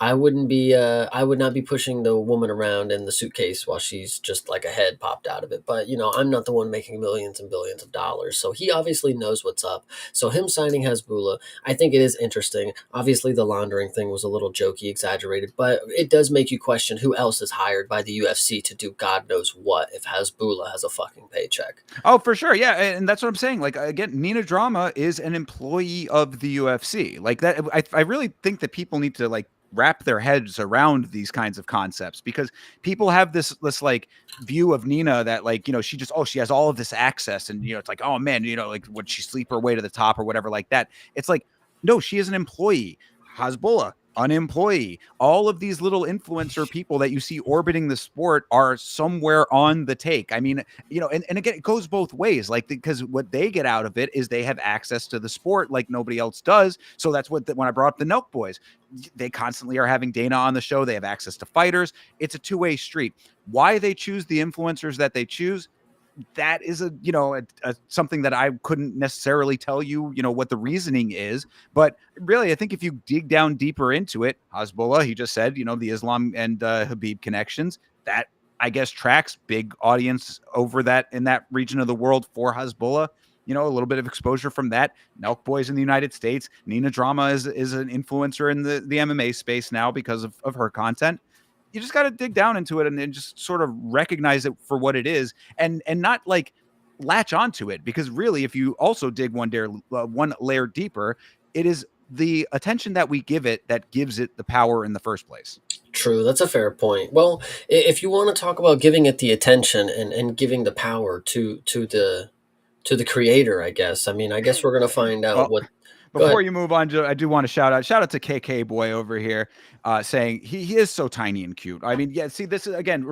I would not be pushing the woman around in the suitcase while she's just like a head popped out of it. But, I'm not the one making millions and billions of dollars. So he obviously knows what's up. So him signing Hasbulla, I think it is interesting. Obviously the laundering thing was a little jokey, exaggerated, but it does make you question who else is hired by the UFC to do God knows what if Hasbulla has a fucking paycheck. Oh, for sure. Yeah. And that's what I'm saying. Like, again, Nina Drama is an employee of the UFC. Like that. I really think that people need to like wrap their heads around these kinds of concepts, because people have this like view of Nina that like, she has all of this access, and, it's like, oh man, like would she sleep her way to the top or whatever like that. It's like, no, she is an employee. Hasbulla, an employee. All of these little influencer people that you see orbiting the sport are somewhere on the take. I mean, and again, it goes both ways, like, because what they get out of it is they have access to the sport like nobody else does. So that's what, when I brought up the Nelk boys, they constantly are having Dana on the show. They have access to fighters. It's a two-way street. Why they choose the influencers that they choose, that is something that I couldn't necessarily tell you, what the reasoning is. But really, I think if you dig down deeper into it, Hasbulla, he just said, the Islam and Habib connections, that I guess tracks, big audience over that in that region of the world for Hasbulla. A little bit of exposure from that. Nelk Boys in the United States. Nina Drama is an influencer in the MMA space now because of her content. You just got to dig down into it and then just sort of recognize it for what it is, and not like latch onto it, because really, if you also dig one layer deeper, it is the attention that we give it that gives it the power in the first place. True. That's a fair point. Well, if you want to talk about giving it the attention and giving the power to the creator, I guess. I mean, I guess we're going to find out what. Before you move on, I do want to shout out to KK Boy over here, saying he is so tiny and cute. I mean, yeah, see, this is, again,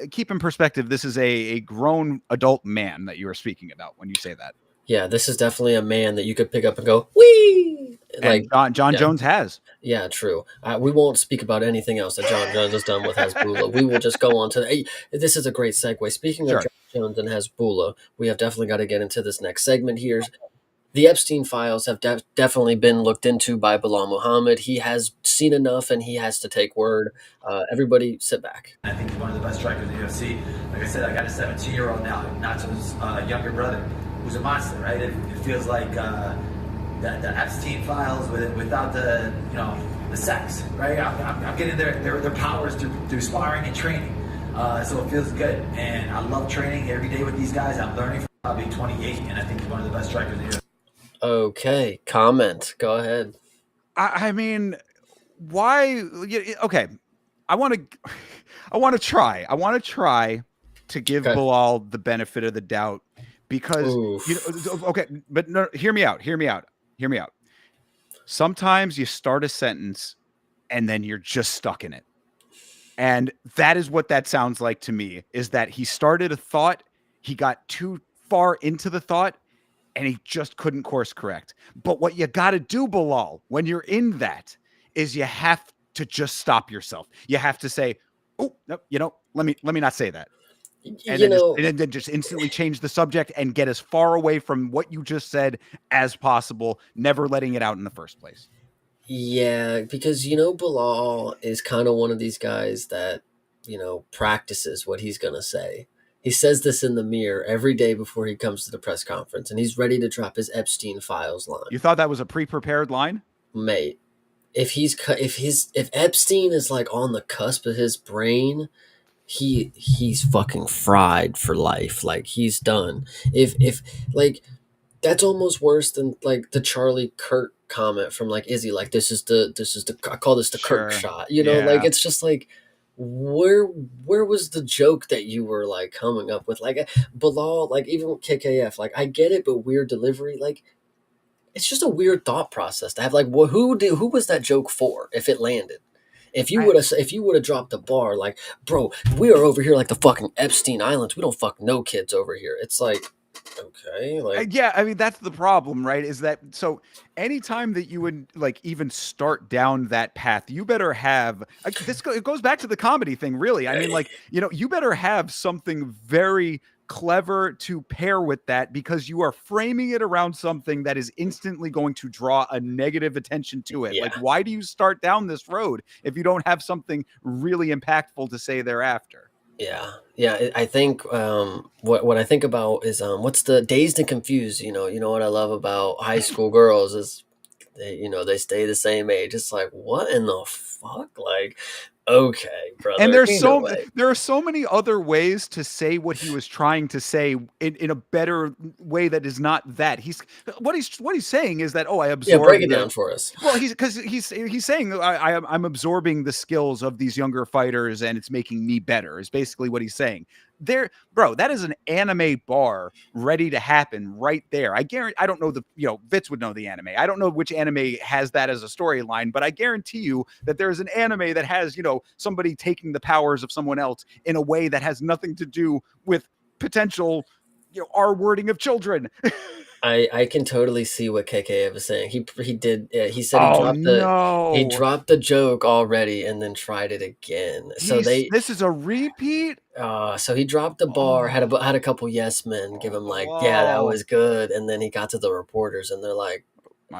keep in perspective, this is a grown adult man that you are speaking about when you say that. Yeah, this is definitely a man that you could pick up and go, wee! Like John Jones has. Yeah, true. We won't speak about anything else that John Jones has done with Hasbulla. We will just go on to this is a great segue. Speaking of John Jones and Hasbulla, we have definitely got to get into this next segment here. The Epstein files have definitely been looked into by Bilal Muhammad. He has seen enough, and he has to take word. Everybody sit back. I think he's one of the best strikers in the UFC. Like I said, I got a 17-year-old now, Nacho's younger brother, who's a monster, right? It feels like the Epstein files without the sex, right? I'm getting their powers through sparring and training. So it feels good, and I love training every day with these guys. I'm learning from probably 28, and I think he's one of the best strikers in the UFC. Okay, comment. Go ahead. I mean, why? Okay, I want to try. I want to try to give Bilal the benefit of the doubt, because okay, but no, hear me out. Sometimes you start a sentence and then you're just stuck in it, and that is what that sounds like to me. Is that he started a thought, he got too far into the thought, and he just couldn't course correct. But what you got to do, Bilal, when you're in that, is you have to just stop yourself. You have to say, "Oh, no, let me not say that," and then just instantly change the subject and get as far away from what you just said as possible, never letting it out in the first place. Yeah, because Bilal is kind of one of these guys that practices what he's gonna say. He says this in the mirror every day before he comes to the press conference, and he's ready to drop his Epstein files line. You thought that was a pre-prepared line? Mate, if Epstein is like on the cusp of his brain, he's fucking fried for life. Like, he's done. If like, that's almost worse than like the Charlie Kirk comment from like Izzy, like this is the I call this the Kirk Sure. shot. You know, like Yeah. it's just like where was the joke that you were like coming up with? Like Bilal, like even with KKF, like I get it, but weird delivery, like it's just a weird thought process to have. Like, who was that joke for? If it landed, if you would have dropped the bar, like, bro, we are over here like the fucking Epstein Islands. We don't fuck no kids over here. It's like, okay, like, Yeah, I mean that's the problem, right? Is that so? Anytime that you would like even start down that path, you better have it goes back to the comedy thing, really. I mean, like you better have something very clever to pair with that because you are framing it around something that is instantly going to draw a negative attention to it. Yeah. Like, why do you start down this road if you don't have something really impactful to say thereafter? Yeah. I think what I think about is what's the Dazed and Confused. You know what I love about high school girls is they stay the same age. It's like, what in the fuck? Like, okay, brother. And Either way. there are so many other ways to say what he was trying to say in a better way that is not that. What he's saying is that I absorb Break it down for us. Well, he's saying I'm absorbing the skills of these younger fighters and it's making me better. Is basically what he's saying. Bro, that is an anime bar ready to happen right there. I guarantee. I don't know Vitz would know the anime. I don't know which anime has that as a storyline, but I guarantee you that there's an anime that has somebody taking the powers of someone else in a way that has nothing to do with potential R wording of children. I can totally see what KK was saying. He did. He said he dropped the joke already and then tried it again. This is a repeat. So he dropped the bar. Had a couple yes men give him like, yeah, that was good, and then he got to the reporters and they're like,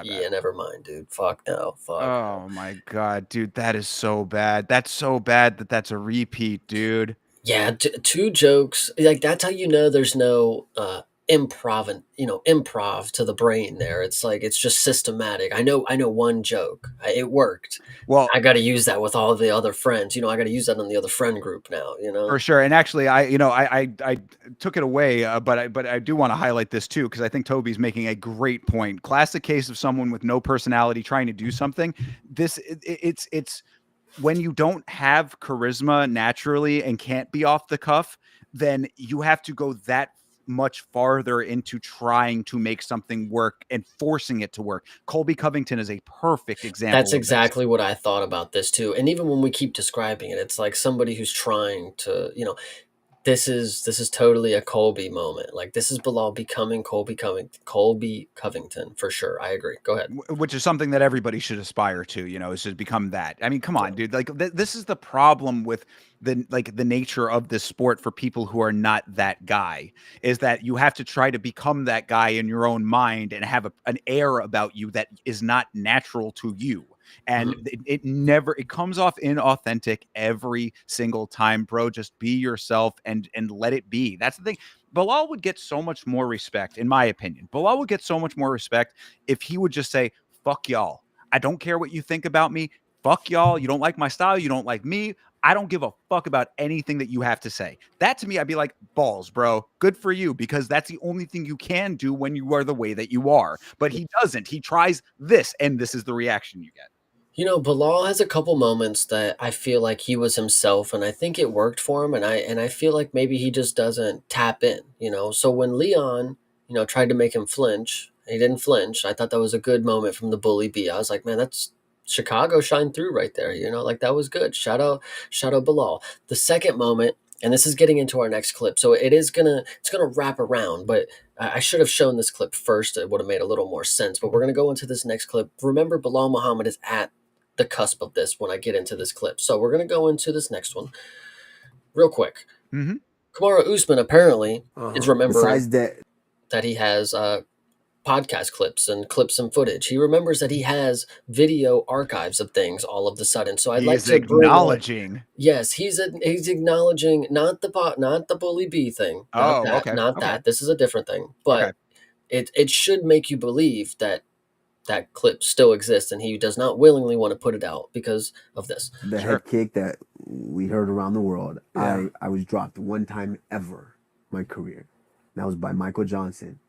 yeah, never mind, dude. Fuck no. Oh my god, dude, that is so bad. That's so bad that's a repeat, dude. Yeah, two jokes. Like that's how you know there's no improv to the brain there. It's like it's just systematic. I know one joke. It worked. Well, I got to use that with all the other friends. I got to use that on the other friend group now. For sure. And actually, I took it away, but I do want to highlight this too because I think Toby's making a great point. Classic case of someone with no personality trying to do something. It's when you don't have charisma naturally and can't be off the cuff, then you have to go that much farther into trying to make something work and forcing it to work. Colby Covington is a perfect example. That's exactly what I thought about this too. And even when we keep describing it, it's like somebody who's trying to, this is totally a Colby moment. Like this is Bilal becoming Colby Covington for sure. I agree. Go ahead. Which is something that everybody should aspire to, is to become that. I mean, come on, dude. Like this is the problem with the nature of this sport for people who are not that guy is that you have to try to become that guy in your own mind and have an air about you that is not natural to you. And it comes off inauthentic every single time, bro. Just be yourself and let it be. That's the thing. Bilal would get so much more respect, in my opinion. Bilal would get so much more respect if he would just say, fuck y'all. I don't care what you think about me. Fuck y'all. You don't like my style. You don't like me. I don't give a fuck about anything that you have to say. That to me, I'd be like, balls, bro. Good for you, because that's the only thing you can do when you are the way that you are. But he doesn't. He tries this, and this is the reaction you get. Bilal has a couple moments that I feel like he was himself, and I think it worked for him. And I feel like maybe he just doesn't tap in. So when Leon, tried to make him flinch, he didn't flinch. I thought that was a good moment from the Bully B. I was like, man, that's Chicago shined through right there. Like that was good. Shout out Bilal. The second moment, and this is getting into our next clip, so it's gonna wrap around, but I should have shown this clip first. It would have made a little more sense, but we're gonna go into this next clip. Remember, Bilal Muhammad is at the cusp of this when I get into this clip, so we're gonna go into this next one real quick. Kamaru Usman apparently is remembering that he has podcast clips and footage. He remembers that he has video archives of things all of the sudden. So I'd like to acknowledging. Yes, he's acknowledging not the Bully B thing. That. This is a different thing. But it should make you believe that clip still exists, and he does not willingly want to put it out because of this. The head kick that we heard around the world. Yeah. I was dropped one time ever in my career. That was by Michael Johnson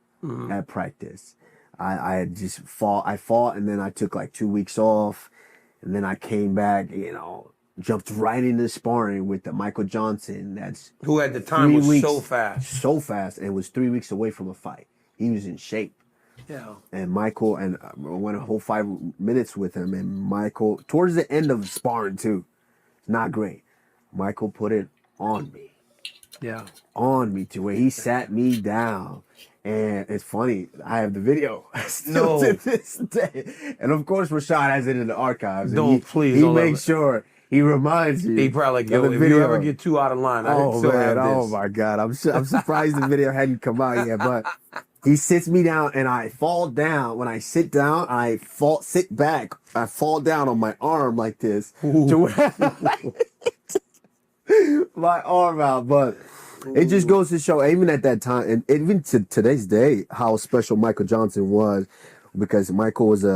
at practice. I had just I fought, and then I took like 2 weeks off, and then I came back, jumped right into sparring with the Michael Johnson. That's who at the time was so fast, and was 3 weeks away from a fight. He was in shape. Yeah. And Michael, and I went a whole 5 minutes with him, and Michael, towards the end of sparring too, not great. Michael put it on me. Yeah. On me to where he sat me down. And it's funny, I have the video still to this day. And of course, Rashad has it in the archives. Please he don't makes sure he reminds you. He probably like, yo, if you ever get too out of line, I still have this. Oh my God. I'm surprised the video hadn't come out yet, but he sits me down and I fall down. When I sit down, sit back. I fall down on my arm like this. To where my arm out, but it just goes to show, even at that time, and even to today's day, how special Michael Johnson was, because Michael was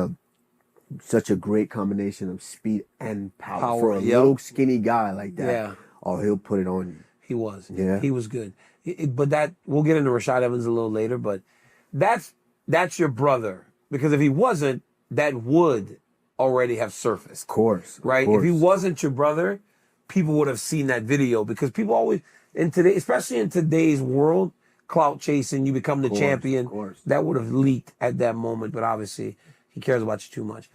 such a great combination of speed and power for a little skinny guy like that. Yeah. Oh, he'll put it on you. He was. Yeah. He was good. But we'll get into Rashad Evans a little later, but that's your brother. Because if he wasn't, that would already have surfaced. Of course. Right? Of course. If he wasn't your brother, people would have seen that video, because people always, especially in today's world, clout chasing, you become the champion. That would have leaked at that moment, but obviously he cares about you too much.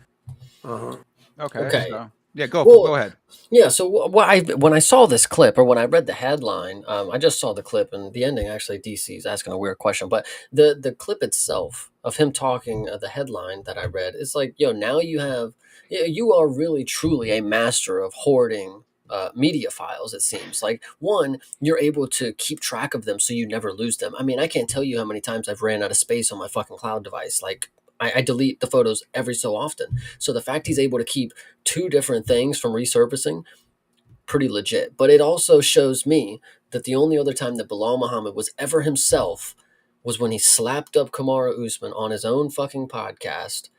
Okay. So, yeah, go ahead. Yeah, so when I saw this clip, or when I read the headline, I just saw the clip, and the ending, actually, DC's asking a weird question, but the clip itself of him talking, the headline that I read, is like, now you are really truly a master of hoarding media files. It seems like, one, you're able to keep track of them so you never lose them. I mean, I can't tell you how many times I've ran out of space on my fucking cloud device. Like, I delete the photos every so often. So the fact he's able to keep two different things from resurfacing, pretty legit. But it also shows me that the only other time that Bilal Muhammad was ever himself was when he slapped up Kamaru Usman on his own fucking podcast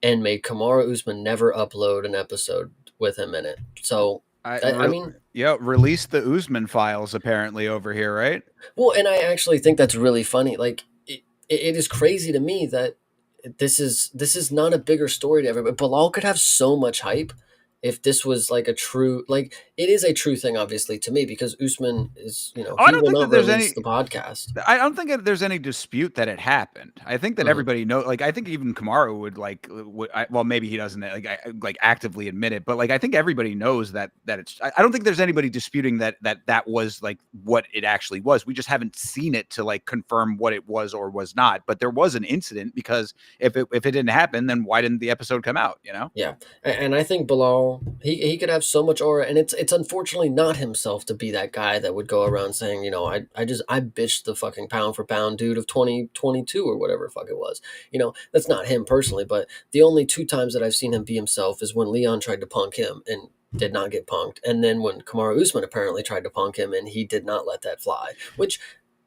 and made Kamaru Usman never upload an episode with him in it. So I mean, release the Usman files apparently over here, right? Well, and I actually think that's really funny. Like, it is crazy to me that this is not a bigger story to everybody. Bilal could have so much hype if this was like a true, like, it is a true thing, obviously, to me, because Usman is, he will not release the podcast. I don't think there's any dispute that it happened. I think that everybody knows, like, I think even Kamaru would maybe he doesn't like actively admit it, but like, I think everybody knows that it's, I don't think there's anybody disputing that was like what it actually was. We just haven't seen it to like confirm what it was or was not, but there was an incident, because if it didn't happen, then why didn't the episode come out, Yeah. And I think Bilal, he could have so much aura, and it's unfortunately not himself to be that guy that would go around saying, I bitched the fucking pound for pound dude of 2022 or whatever the fuck it was. That's not him personally, but the only two times that I've seen him be himself is when Leon tried to punk him and did not get punked, and then when Kamaru Usman apparently tried to punk him and he did not let that fly, which,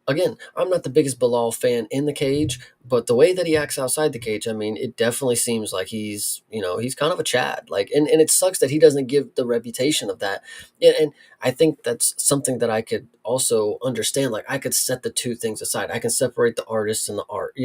again, I'm not the biggest Bilal fan in the cage, but the way that he acts outside the cage, I mean, it definitely seems like he's kind of a Chad. Like, and it sucks that he doesn't give the reputation of that. And I think that's something that I could also understand. Like, I could set the two things aside. I can separate the artist and the art.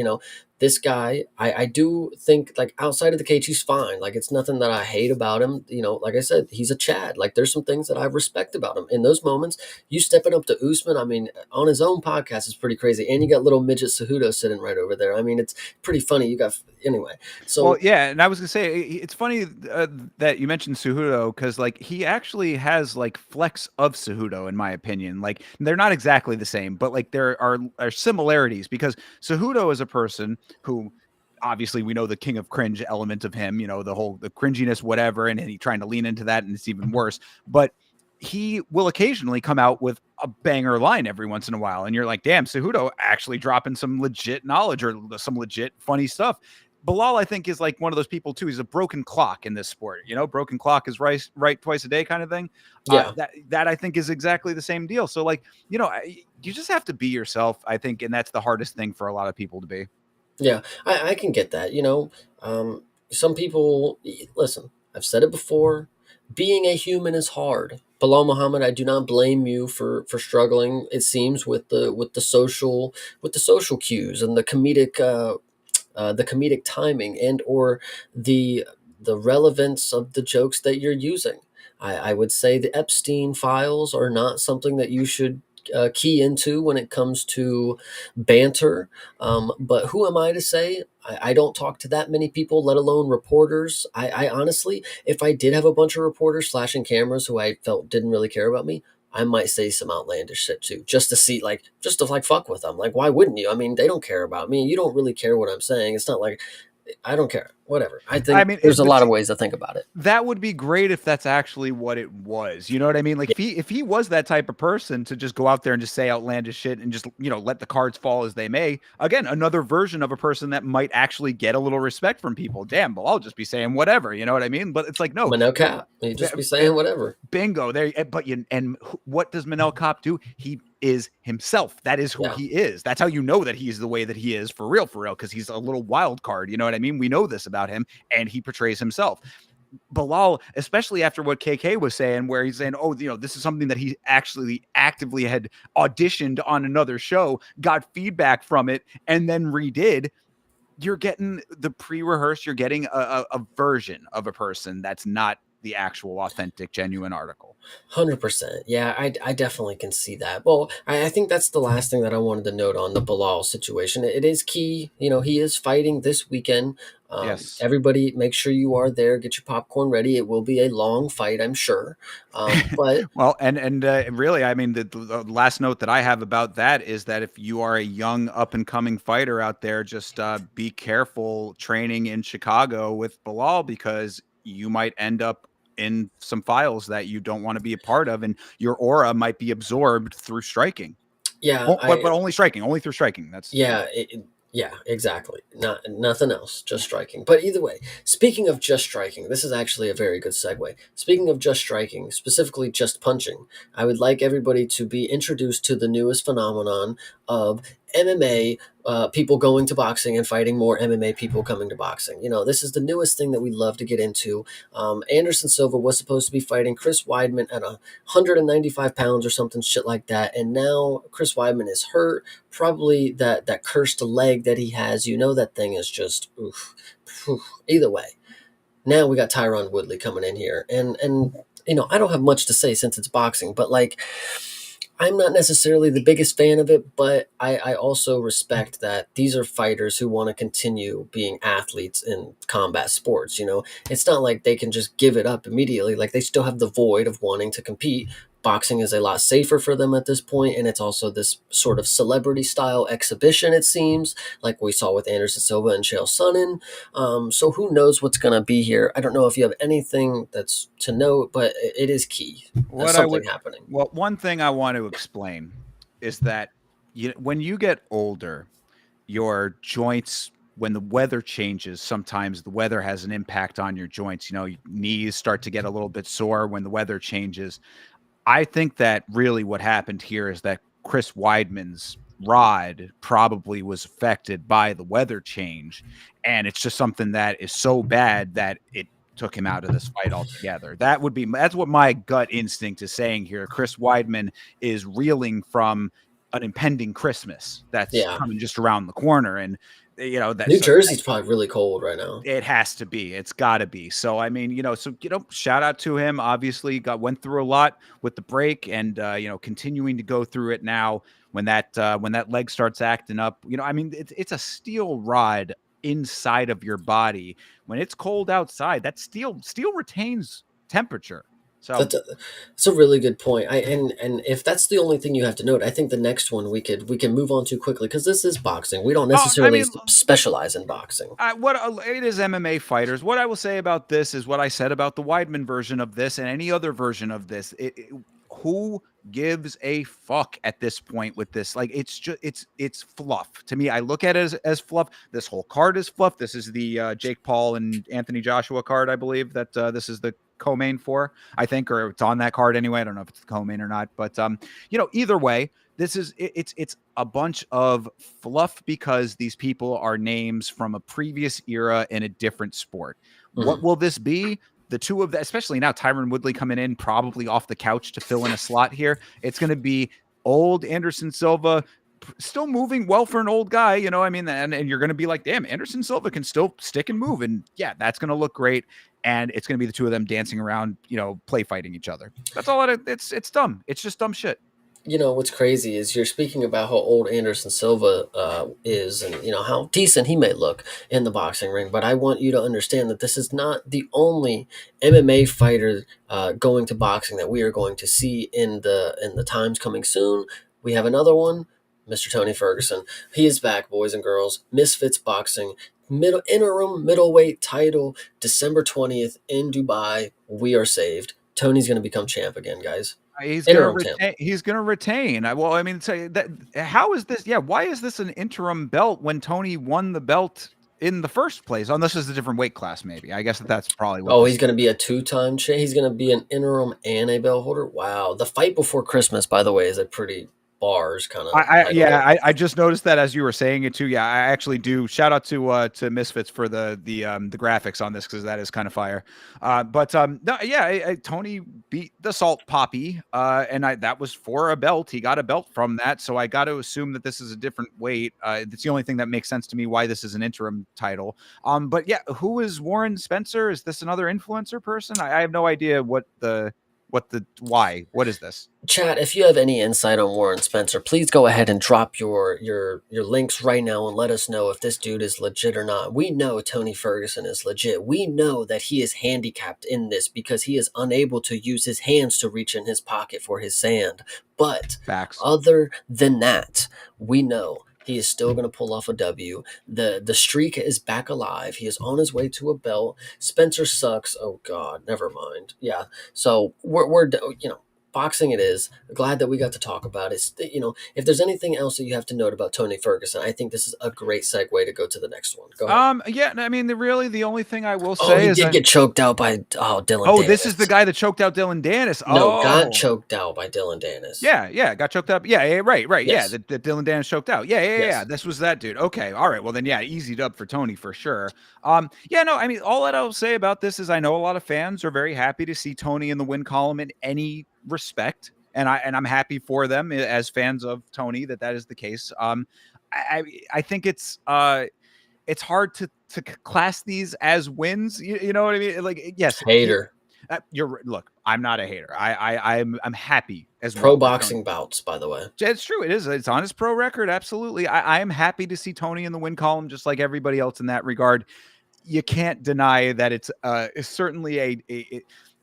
This guy, I do think, like, outside of the cage, he's fine. Like, it's nothing that I hate about him. Like I said, he's a Chad. Like, there's some things that I respect about him. In those moments, you stepping up to Usman, I mean, on his own podcast is pretty crazy. And you got little midget Cejudo sitting right over there. I mean, it's pretty funny. Anyway. So, well, yeah, and I was gonna say, it's funny that you mentioned Cejudo, because like, he actually has like flecks of Cejudo, in my opinion. Like, they're not exactly the same, but like, there are similarities, because Cejudo is a person who, obviously, we know the king of cringe element of him, the cringiness, whatever, and he trying to lean into that, and it's even worse. But he will occasionally come out with a banger line every once in a while, and you're like, damn, Cejudo actually dropping some legit knowledge or some legit funny stuff. Bilal, I think, is like one of those people too. He's a broken clock in this sport. Broken clock is right twice a day kind of thing. Yeah. That I think is exactly the same deal. So like, you just have to be yourself, I think, and that's the hardest thing for a lot of people to be. Yeah, I can get that. Some people, listen, I've said it before, being a human is hard. Bilal Muhammad, I do not blame you for struggling, it seems, with the social cues and the comedic the comedic timing and or the relevance of the jokes that you're using. I would say the Epstein files are not something that you should key into when it comes to banter. But who am I to say? I don't talk to that many people, let alone reporters. I honestly, if I did have a bunch of reporters flashing cameras who I felt didn't really care about me, I might say some outlandish shit too, just to see, like, just to like fuck with them. Like, why wouldn't you? I mean, they don't care about me. You don't really care what I'm saying. It's not like I don't care. Whatever. I think there's a lot of ways to think about it. That would be great if that's actually what it was. You know what I mean? Like if he was that type of person to just go out there and just say outlandish shit and just, you know, let the cards fall as they may. Again, another version of a person that might actually get a little respect from people. Damn, well, I'll just be saying whatever. You know what I mean? But it's like, no, Manel Cap. You just be saying whatever. Bingo. There. But what does Manel Cop do? He is himself. That is who he is. That's how you know that he's the way that he is for real, because he's a little wild card. You know what I mean? We know this about him, and he portrays himself. Bilal, especially after what KK was saying, where he's saying, oh, you know, this is something that he actually actively had auditioned on another show, got feedback from it, and then redid. You're getting the pre-rehearsed, you're getting a version of a person that's not the actual authentic, genuine article. 100%. Yeah, I definitely can see that. Well, I think that's the last thing that I wanted to note on the Bilal situation. It is key. You know, he is fighting this weekend. Yes. Everybody, make sure you are there. Get your popcorn ready. It will be a long fight, I'm sure. But well, and really, I mean, the last note that I have about that is that if you are a young up and coming fighter out there, just be careful training in Chicago with Bilal, because you might end up in some files that you don't want to be a part of, and your aura might be absorbed through striking. Yeah, but only striking, only through striking. That's yeah, exactly. Nothing else, just striking. But either way, speaking of just striking, this is actually a very good segue. Speaking of just striking, specifically just punching, I would like everybody to be introduced to the newest phenomenon of MMA, people going to boxing and fighting more MMA people coming to boxing. You know, this is the newest thing that we love to get into. Anderson Silva was supposed to be fighting Chris Weidman at 195 pounds or something shit like that. And now Chris Weidman is hurt. Probably that cursed leg that he has. You know, that thing is just, oof. Either way. Now we got Tyron Woodley coming in here. And you know, I don't have much to say since it's boxing, but like, I'm not necessarily the biggest fan of it, but I also respect that these are fighters who want to continue being athletes in combat sports. You know, it's not like they can just give it up immediately. Like, they still have the void of wanting to compete. Boxing is a lot safer for them at this point, and it's also this sort of celebrity style exhibition, it seems, like we saw with Anderson Silva and Chael Sonnen. So who knows what's going to be here? I don't know if you have anything that's to note, but it is key. There's something happening. Well, one thing I want to explain is that when you get older, your joints, when the weather changes, sometimes the weather has an impact on your joints. You know, knees start to get a little bit sore when the weather changes. I think that really what happened here is that Chris Weidman's rod probably was affected by the weather change, and it's just something that is so bad that it took him out of this fight altogether. That's what my gut instinct is saying here. Chris Weidman is reeling from an impending Christmas that's coming just around the corner, and you know, that New Jersey's probably really cold right now. It has to be. It's got to be. So I mean, you know, shout out to him. Obviously, went through a lot with the break, and you know, continuing to go through it now. When that leg starts acting up, you know, I mean, it's a steel rod inside of your body. When it's cold outside, that steel retains temperature. So that's a really good point. And if that's the only thing you have to note, I think the next one we can move on to quickly, because this is boxing. We don't necessarily specialize in boxing. It is MMA fighters. What I will say about this is what I said about the Weidman version of this and any other version of this. Who gives a fuck at this point with this? Like, it's fluff to me. I look at it as fluff. This whole card is fluff. This is the Jake Paul and Anthony Joshua card, I believe that this is the co-main for, I think, or it's on that card anyway. I don't know if it's the co-main or not, but you know, either way, this is it's a bunch of fluff because these people are names from a previous era in a different sport. Mm-hmm. What will this be? The two of them, especially now, Tyron Woodley coming in probably off the couch to fill in a slot here. It's going to be old Anderson Silva still moving well for an old guy, you know. I mean, and you're going to be like, damn, Anderson Silva can still stick and move, and yeah, that's going to look great. And it's going to be the two of them dancing around, you know, play fighting each other. That's all. It's dumb. It's just dumb shit. You know what's crazy is you're speaking about how old Anderson Silva is, and you know how decent he may look in the boxing ring. But I want you to understand that this is not the only MMA fighter going to boxing that we are going to see in the times coming soon. We have another one, Mr. Tony Ferguson. He is back, boys and girls. Misfits Boxing interim middleweight title, December 20th in Dubai. We are saved. Tony's going to become champ again, guys. He's going to retain. Well, I mean, say that. How is this? Yeah, why is this an interim belt when Tony won the belt in the first place? Unless it's a different weight class, maybe. I guess that's probably what. Oh, he's going to be a two-time champ. He's going to be an interim and a belt holder. Wow, the fight before Christmas, by the way, is a pretty bars kind of. I just noticed that as you were saying it too. Yeah, I actually do. Shout out to Misfits for the graphics on this, because that is kind of fire. No, yeah, Tony beat the Salt Poppy, and that was for a belt. He got a belt from that, so I got to assume that this is a different weight. That's the only thing that makes sense to me why this is an interim title. But yeah, who is Warren Spencer? Is this another influencer person? I have no idea what is this? Chat, if you have any insight on Warren Spencer, please go ahead and drop your links right now and let us know if this dude is legit or not. We know Tony Ferguson is legit. We know that he is handicapped in this because he is unable to use his hands to reach in his pocket for his sand. But other than that, we know he is still going to pull off a W. The streak is back alive. He is on his way to a belt. Spencer sucks. Oh God, never mind. Yeah. So we're you know, boxing it is. Glad that we got to talk about it. You know, if there's anything else that you have to note about Tony Ferguson, I think this is a great segue to go to the next one. Go ahead. Yeah, I mean, the only thing I will say is he did get choked out by Dylan Dennis. This is the guy that choked out Dylan Dennis. Got choked out by Dylan Dennis. Yeah, got choked up. Yeah, right. Yes. Yeah, that Dylan Dennis choked out. Yeah. This was that dude. Okay, all right. Well then, yeah, easy dub for Tony for sure. Yeah, no, I mean, all that I'll say about this is I know a lot of fans are very happy to see Tony in the win column in any respect, and I'm happy for them as fans of Tony that is the case. I think it's hard to class these as wins. You know what I mean? Like, yes, hater. Look, I'm not a hater. I'm happy as pro boxing bouts, by the way. It's true. It's on his pro record. Absolutely. I am happy to see Tony in the win column, just like everybody else in that regard. You can't deny that it's certainly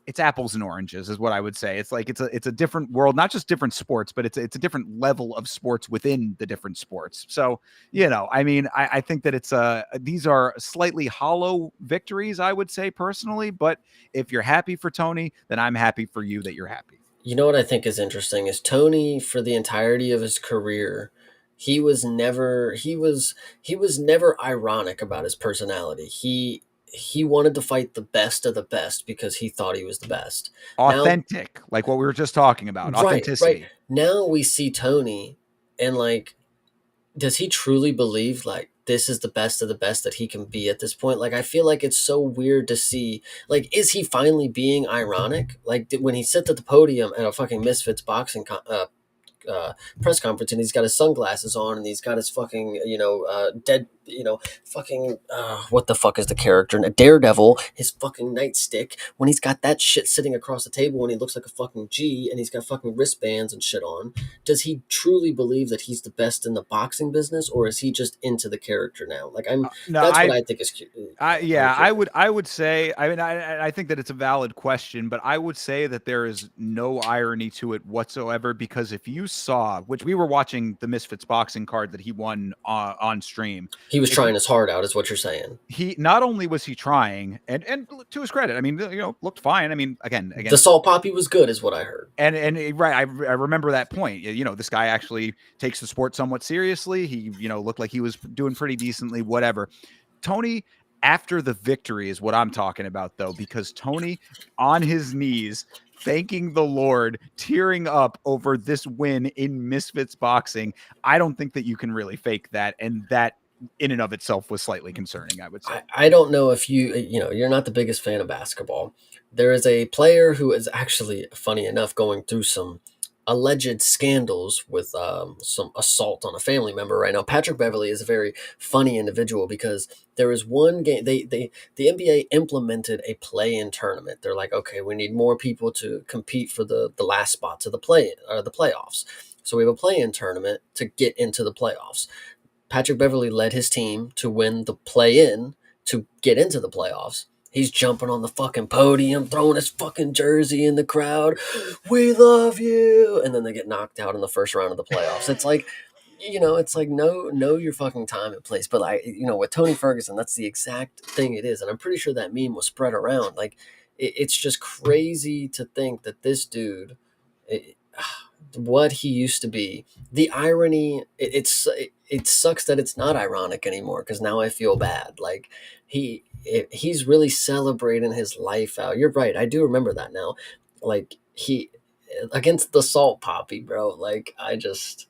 it's apples and oranges is what I would say. It's like it's a different world, not just different sports, but it's a different level of sports within the different sports. So, you know, I mean, I think that these are slightly hollow victories, I would say personally, but if you're happy for Tony, then I'm happy for you that you're happy. You know what I think is interesting is Tony, for the entirety of his career, he was never ironic about his personality. He wanted to fight the best of the best because he thought he was the best. Authentic, like what we were just talking about. Authenticity. Right. Now we see Tony, and like, does he truly believe like this is the best of the best that he can be at this point? Like, I feel like it's so weird to see, like, is he finally being ironic? Like, when he sits at the podium at a fucking Misfits boxing press conference, and he's got his sunglasses on, and he's got his fucking what the fuck is the character? A Daredevil, his fucking nightstick, when he's got that shit sitting across the table and he looks like a fucking G, and he's got fucking wristbands and shit on. Does he truly believe that he's the best in the boxing business, or is he just into the character now? Like, that's what I think is cute. I would say, I mean, I think that it's a valid question, but I would say that there is no irony to it whatsoever, because if you saw, which we were watching the Misfits boxing card that he won on stream. He was trying his heart out, is what you're saying. He not only was he trying, and to his credit, I mean, you know, looked fine. I mean, again, the Salt Poppy was good, is what I heard. And right, I remember that point. You know, this guy actually takes the sport somewhat seriously. He, you know, looked like he was doing pretty decently. Whatever. Tony, after the victory, is what I'm talking about, though, because Tony on his knees, thanking the Lord, tearing up over this win in Misfits boxing. I don't think that you can really fake that, and that in and of itself was slightly concerning, I would say. I don't know if you're not the biggest fan of basketball. There is a player who is actually, funny enough, going through some alleged scandals with some assault on a family member right now. Patrick Beverley is a very funny individual because there is one game the NBA implemented a play-in tournament. They're like, okay, we need more people to compete for the last spots of the playoffs. So we have a play-in tournament to get into the playoffs. Patrick Beverley led his team to win the play-in to get into the playoffs. He's jumping on the fucking podium, throwing his fucking jersey in the crowd. We love you. And then they get knocked out in the first round of the playoffs. It's like, it's like know your fucking time and place. But with Tony Ferguson, that's the exact thing it is. And I'm pretty sure that meme was spread around. Like, it's just crazy to think that this dude, what he used to be, the irony, it sucks that it's not ironic anymore, because now I feel bad. Like, he's really celebrating his life out. You're right, I do remember that now. Like, he against the Salt Poppy, bro. Like, I just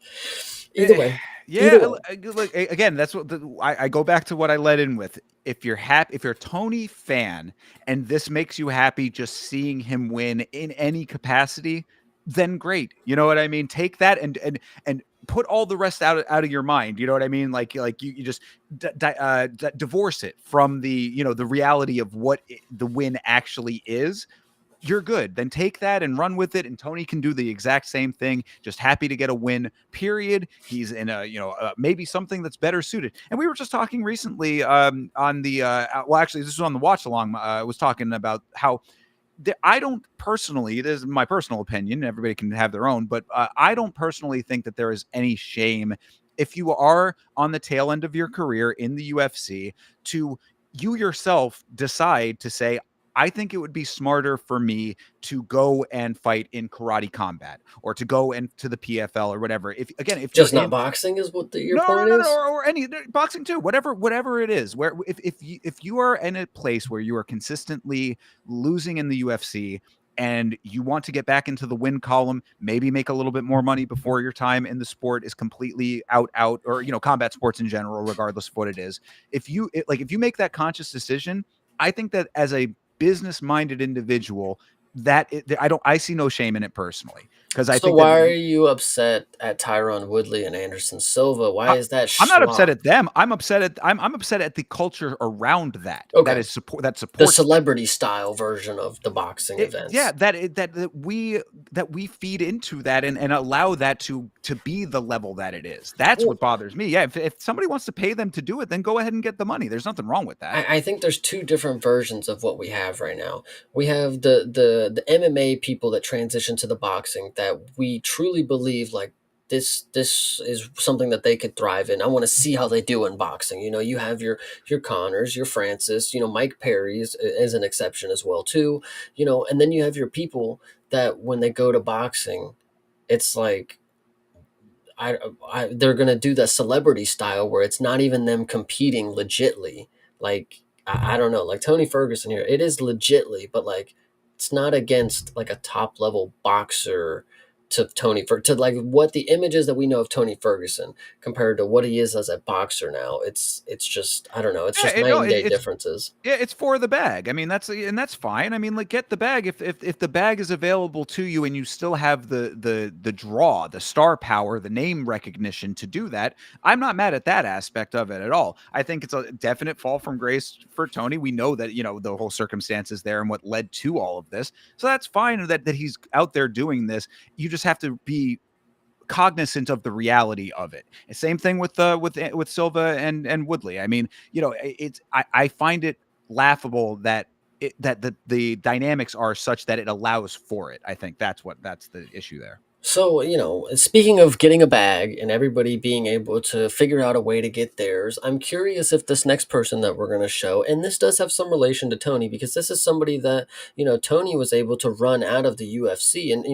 either way. Look, again, that's what I go back to what I led in with. If you're happy, if you're a Tony fan and this makes you happy just seeing him win in any capacity, then great. You know what I mean? Take that and put all the rest out of your mind. You know what I mean? Like you just divorce it from the reality of what the win actually is. You're good. Then take that and run with it. And Tony can do the exact same thing. Just happy to get a win, period. He's in maybe something that's better suited. And we were just talking recently on the, actually this was on the watch along. I was talking about how I don't personally, it is my personal opinion, everybody can have their own, but I don't personally think that there is any shame if you are on the tail end of your career in the UFC to you yourself decide to say, I think it would be smarter for me to go and fight in karate combat or to go into the PFL or whatever. If just not boxing is what your point is, or any boxing too, whatever it is. Where if you are in a place where you are consistently losing in the UFC and you want to get back into the win column, maybe make a little bit more money before your time in the sport is completely out, or combat sports in general, regardless of what it is. If you make that conscious decision, I think that as a business-minded individual, I see no shame in it personally, because I think. So why are you upset at Tyron Woodley and Anderson Silva? Why is that? I'm not upset at them. I'm upset at the culture around that. Okay. That supports the celebrity style version of the boxing events. Yeah, that we feed into that and allow that to be the level that it is. That's what bothers me. Yeah, if somebody wants to pay them to do it, then go ahead and get the money. There's nothing wrong with that. I think there's two different versions of what we have right now. We have the MMA people that transition to the boxing, that we truly believe like this is something that they could thrive in. I want to see how they do in boxing. You have your Connors, your Francis, Mike Perry is an exception as well too, and then you have your people that when they go to boxing, it's like they're going to do the celebrity style where it's not even them competing legitly. Like, I don't know, like Tony Ferguson here, it is legitly, but like, it's not against like a top level boxer to like what the images that we know of Tony Ferguson compared to what he is as a boxer now. It's just, I don't know. It's just night and day differences. Yeah. It's for the bag. I mean, that's fine. I mean, like, get the bag. If the bag is available to you and you still have the draw, the star power, the name recognition to do that, I'm not mad at that aspect of it at all. I think it's a definite fall from grace for Tony. We know that, the whole circumstances there and what led to all of this. So that's fine that he's out there doing this. You just have to be cognizant of the reality of it. Same thing with Silva and Woodley. I mean, I find it laughable that the dynamics are such that it allows for it. I think that's the issue there. So, speaking of getting a bag and everybody being able to figure out a way to get theirs, I'm curious if this next person that we're going to show, and this does have some relation to Tony, because this is somebody that, Tony was able to run out of the UFC and,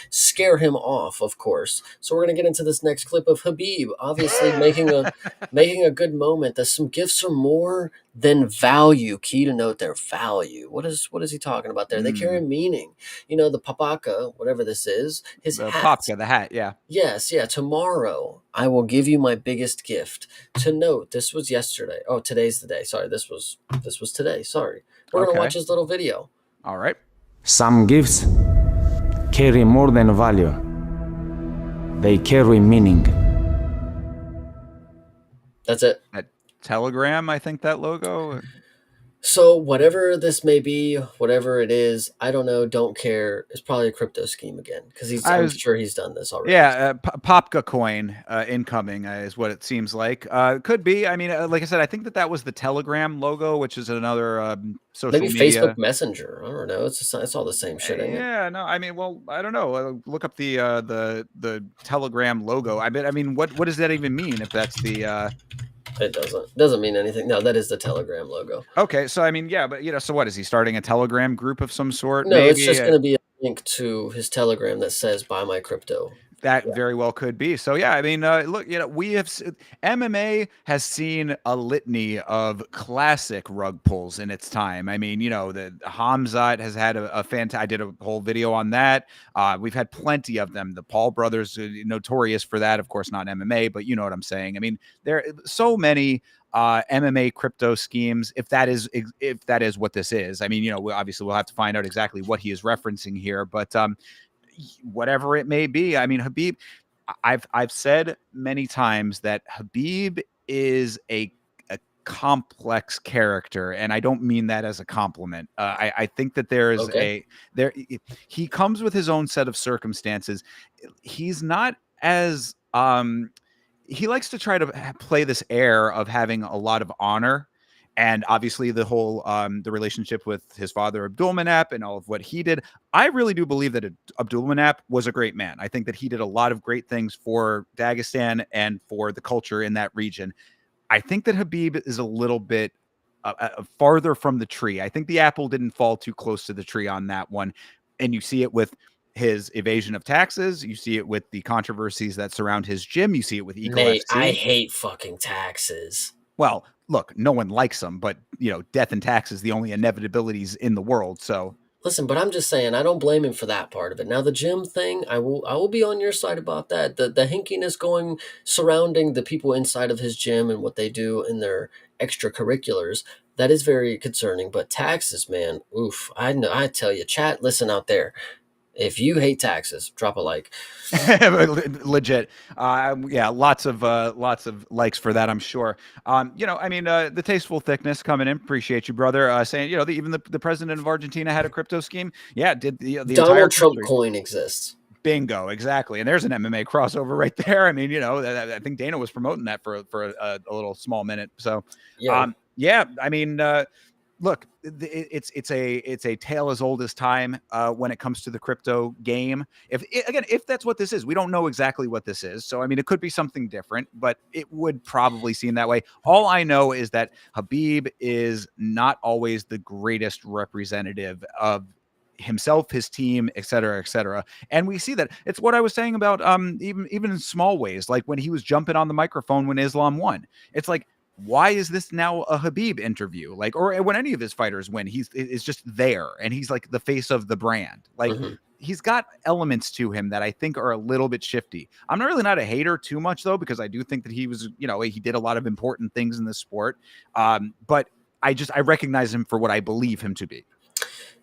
scare him off, of course. So we're going to get into this next clip of Khabib, obviously making a good moment. That some gifts are more than value. Key to note their value. What is he talking about there? They carry meaning. The papaka, whatever this is, his hat. Papka, the hat, yeah. Yes, yeah. Tomorrow, I will give you my biggest gift. To note, this was yesterday. Oh, today's the day. Sorry, this was today. Sorry. We're gonna watch his little video. All right. Some gifts carry more than value. They carry meaning. That's it. That Telegram, I think that logo. So whatever this may be, whatever it is, I don't know, don't care. It's probably a crypto scheme again because I'm sure he's done this already. Yeah, Popka coin incoming is what it seems like. Could be. I mean, like I said, I think that was the Telegram logo, which is another social Maybe media. Facebook Messenger. I don't know. It's all the same shit, ain't it? Yeah, no, I mean, well, I don't know. Look up the Telegram logo. I mean, what does that even mean if that's the? It doesn't mean anything. No, that is the Telegram logo. Okay, so I mean, yeah, but so what is he starting a Telegram group of some sort? No, Maybe it's just going to be a link to his Telegram that says "Buy my crypto." That very well could be. So yeah, I mean, look, we have MMA has seen a litany of classic rug pulls in its time. I mean, the Hamzat has had a fantastic. I did a whole video on that. We've had plenty of them. The Paul brothers, notorious for that. Of course, not MMA, but you know what I'm saying. I mean, there are so many MMA crypto schemes. If that is what this is, I mean, obviously we'll have to find out exactly what he is referencing here, but whatever it may be. I mean, Khabib, I've said many times that Khabib is a complex character, and I don't mean that as a compliment. I think that there is he comes with his own set of circumstances. He's not as he likes to try to play this air of having a lot of honor. And obviously the whole the relationship with his father Abdulmanap and all of what he did. I really do believe that Abdulmanap was a great man. I think that he did a lot of great things for Dagestan and for the culture in that region. I think that Khabib is a little bit farther from the tree. I think the apple didn't fall too close to the tree on that one. And you see it with his evasion of taxes. You see it with the controversies that surround his gym. You see it with Eagle Nate, FC. I hate fucking taxes. Well, look, no one likes them, but death and tax is the only inevitabilities in the world. So listen, but I'm just saying, I don't blame him for that part of it. Now, the gym thing, I will be on your side about that. The hinkiness going surrounding the people inside of his gym and what they do in their extracurriculars, that is very concerning. But taxes, man, oof. I know. I tell you, chat, listen out there. If you hate taxes, drop a like. Legit. Yeah, lots of likes for that, I'm sure. I mean, the Tasteful Thickness coming in. Appreciate you, brother. Saying, even the president of Argentina had a crypto scheme. Yeah, did the Donald entire Trump country. coin exists. Bingo, exactly. And there's an MMA crossover right there. I mean, I think Dana was promoting that for a little small minute. So, yeah, I mean, look, it's a tale as old as time when it comes to the crypto game. If that's what this is, we don't know exactly what this is. So, I mean, it could be something different, but it would probably seem that way. All I know is that Khabib is not always the greatest representative of himself, his team, et cetera, et cetera. And we see that. It's what I was saying about even in small ways, like when he was jumping on the microphone when Islam won. It's like, why is this now a Khabib interview? Like, or when any of his fighters win, is just there and he's like the face of the brand. Like he's got elements to him that I think are a little bit shifty. I'm not a hater too much though, because I do think that he was, he did a lot of important things in the sport. But I recognize him for what I believe him to be.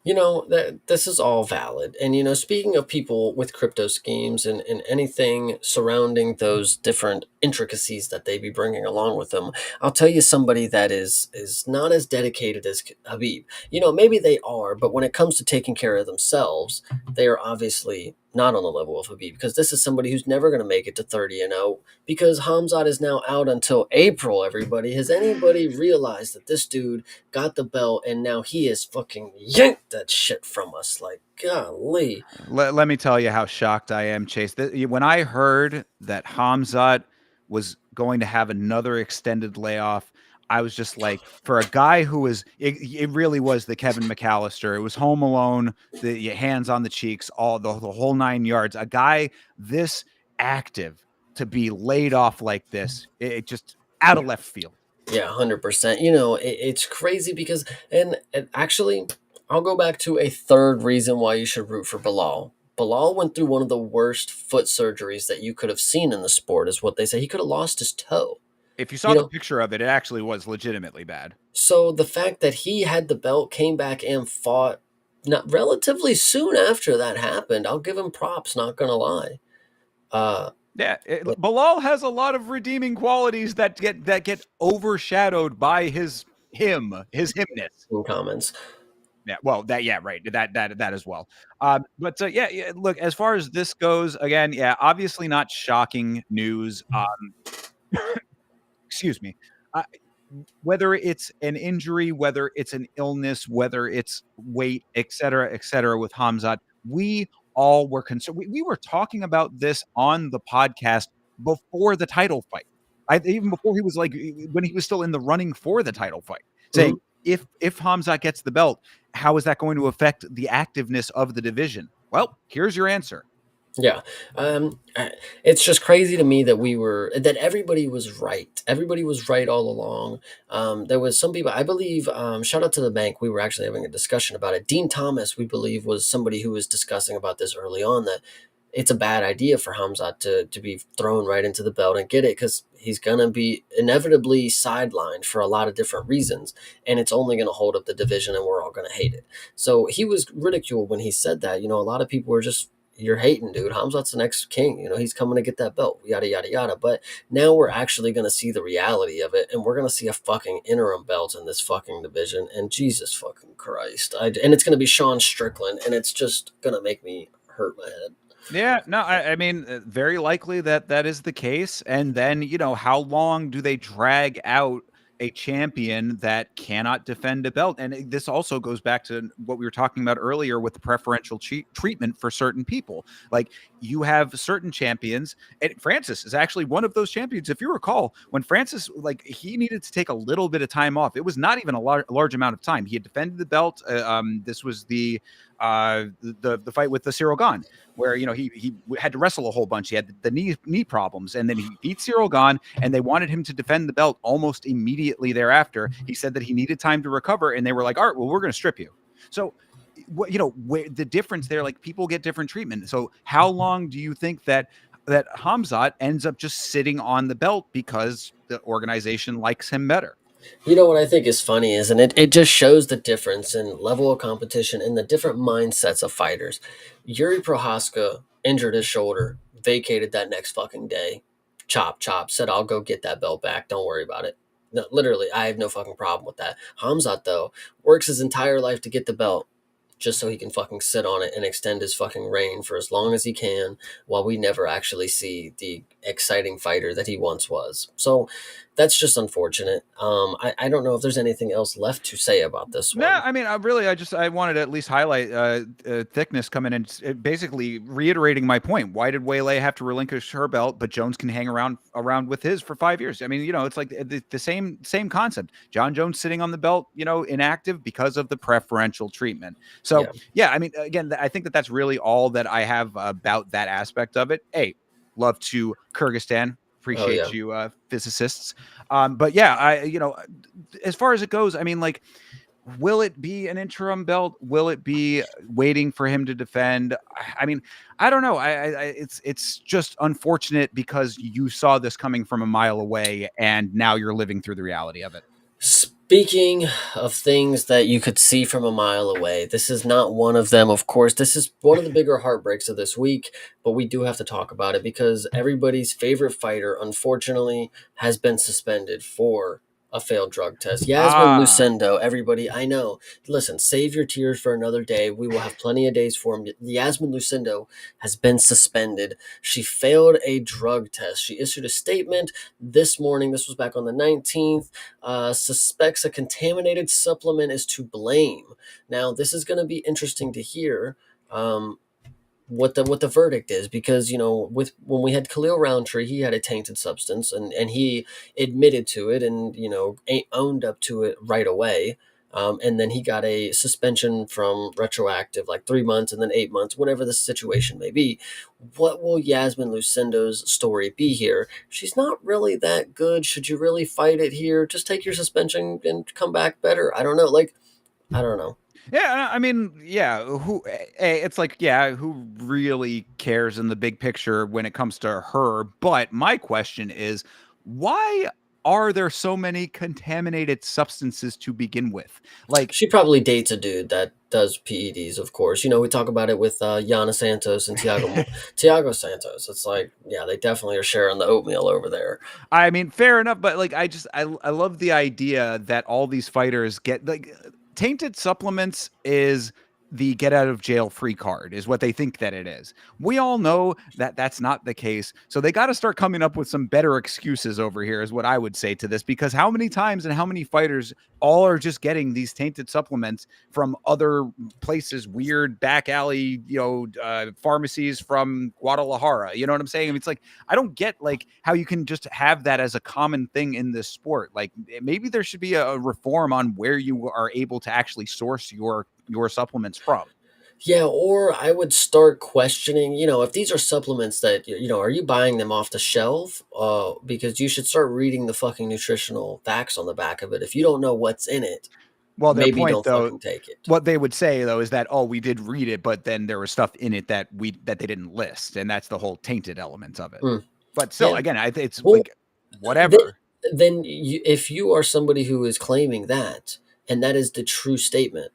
This is all valid. And, speaking of people with crypto schemes and anything surrounding those different intricacies that they be bringing along with them, I'll tell you somebody that is not as dedicated as Khabib. Maybe they are, but when it comes to taking care of themselves, they are obviously not on the level of Khabib, because this is somebody who's never going to make it to 30-0 because Hamzat is now out until April, everybody. Has anybody realized that this dude got the belt and now he is fucking yanked that shit from us? Like, golly. Let me tell you how shocked I am, Chase. When I heard that Hamzat was going to have another extended layoff, I was just like, for a guy who was, it really was the Kevin McAllister. It was Home Alone, the hands on the cheeks, all the whole 9 yards. A guy this active to be laid off like this, it just out of left field. Yeah, 100%. It's crazy because, and actually, I'll go back to a third reason why you should root for Bilal. Bilal went through one of the worst foot surgeries that you could have seen in the sport, is what they say. He could have lost his toe. If you saw the picture of it, it actually was legitimately bad. So the fact that he had the belt, came back and fought not relatively soon after that happened, I'll give him props, not going to lie. Yeah, Bilal has a lot of redeeming qualities that get overshadowed by his himness. Comments. Yeah, well, right. That as well. Yeah, look, as far as this goes, again, yeah, obviously not shocking news. Excuse me. Uh, whether it's an injury, whether it's an illness, whether it's weight, et cetera, with Hamzat, we all were concerned. We were talking about this on the podcast before the title fight. Even before he was when he was still in the running for the title fight, saying if Hamzat gets the belt, how is that going to affect the activeness of the division? Well, here's your answer. Yeah. It's just crazy to me that everybody was right. Everybody was right all along. There was some people, I believe, shout out to the bank. We were actually having a discussion about it. Dean Thomas, we believe, was somebody who was discussing about this early on, that it's a bad idea for Hamzat to be thrown right into the belt and get it, because he's going to be inevitably sidelined for a lot of different reasons. And it's only going to hold up the division and we're all going to hate it. So he was ridiculed when he said that. A lot of people were just, you're hating, dude. Hamzat's the next king. He's coming to get that belt, yada, yada, yada. But now we're actually going to see the reality of it, and we're going to see a fucking interim belt in this fucking division. And Jesus fucking Christ. And it's going to be Sean Strickland, and it's just going to make me hurt my head. Yeah, no, I mean, very likely that is the case. And then, how long do they drag out a champion that cannot defend a belt? And this also goes back to what we were talking about earlier with the preferential treatment for certain people. Like, you have certain champions, and Francis is actually one of those champions. If you recall, when Francis, he needed to take a little bit of time off. It was not even a large amount of time. He had defended the belt. This was the fight with the Cyril Gane, where he had to wrestle a whole bunch. He had the knee problems, and then he beat Cyril Gane, and they wanted him to defend the belt almost immediately thereafter. He said that he needed time to recover, and they were like, "All right, well, we're going to strip you." So, where the difference there, people get different treatment. So, how long do you think that Hamzat ends up just sitting on the belt because the organization likes him better? What I think is funny is, and it just shows the difference in level of competition and the different mindsets of fighters. Yuri Prohaska injured his shoulder, vacated that next fucking day, chop, said, I'll go get that belt back. Don't worry about it. No, literally, I have no fucking problem with that. Hamzat, though, works his entire life to get the belt just so he can fucking sit on it and extend his fucking reign for as long as he can, while we never actually see the exciting fighter that he once was. So that's just unfortunate. I don't know if there's anything else left to say about this one. Yeah, I mean, I wanted to at least highlight Thickness coming in, basically reiterating my point. Why did Waylay have to relinquish her belt, but Jones can hang around with his for 5 years? I mean, it's like the same concept. John Jones sitting on the belt, inactive because of the preferential treatment. So yeah, I mean, again, I think that's really all that I have about that aspect of it. Hey, love to Kyrgyzstan. Appreciate you, physicists. But yeah, as far as it goes, I mean, will it be an interim belt? Will it be waiting for him to defend? I mean, I don't know. It's just unfortunate because you saw this coming from a mile away, and now you're living through the reality of it. Speaking of things that you could see from a mile away, this is not one of them, of course. This is one of the bigger heartbreaks of this week, but we do have to talk about it because everybody's favorite fighter, unfortunately, has been suspended for a failed drug test. Yasmin Lucendo, everybody, I know. Listen, save your tears for another day. We will have plenty of days for him. Yasmin Lucendo has been suspended. She failed a drug test. She issued a statement this morning. This was back on the 19th. Suspects a contaminated supplement is to blame. Now, this is going to be interesting to hear. What the verdict is, because when we had Khalil Roundtree, he had a tainted substance and he admitted to it and owned up to it right away, and then he got a suspension from retroactive 3 months and then 8 months, whatever the situation may be. What will Yasmin Lucendo's story be here? She's not really that good. Should you really fight it here? Just take your suspension and come back better. I don't know. I don't know. Yeah, I mean, yeah, it's who really cares in the big picture when it comes to her? But my question is, why are there so many contaminated substances to begin with? Like, she probably dates a dude that does PEDs, of course. We talk about it with Yana Santos and Tiago Santos. It's like, yeah, they definitely are sharing the oatmeal over there. I mean, fair enough, but like, I love the idea that all these fighters get like tainted supplements is the get out of jail free card is what they think that it is. We all know that that's not the case. So they got to start coming up with some better excuses over here is what I would say to this, because how many times and how many fighters all are just getting these tainted supplements from other places, weird back alley, pharmacies from Guadalajara. You know what I'm saying? I mean, it's like, I don't get like how you can just have that as a common thing in this sport. Like maybe there should be a reform on where you are able to actually source your supplements from. Yeah, or I would start questioning, if these are supplements that, are you buying them off the shelf? Because you should start reading the fucking nutritional facts on the back of it. If you don't know what's in it, well, their maybe point, don't though, fucking take it. What they would say, though, is that, oh, we did read it, but then there was stuff in it that they didn't list. And that's the whole tainted element of it. But still, again, it's like, whatever. Then if you are somebody who is claiming that, and that is the true statement,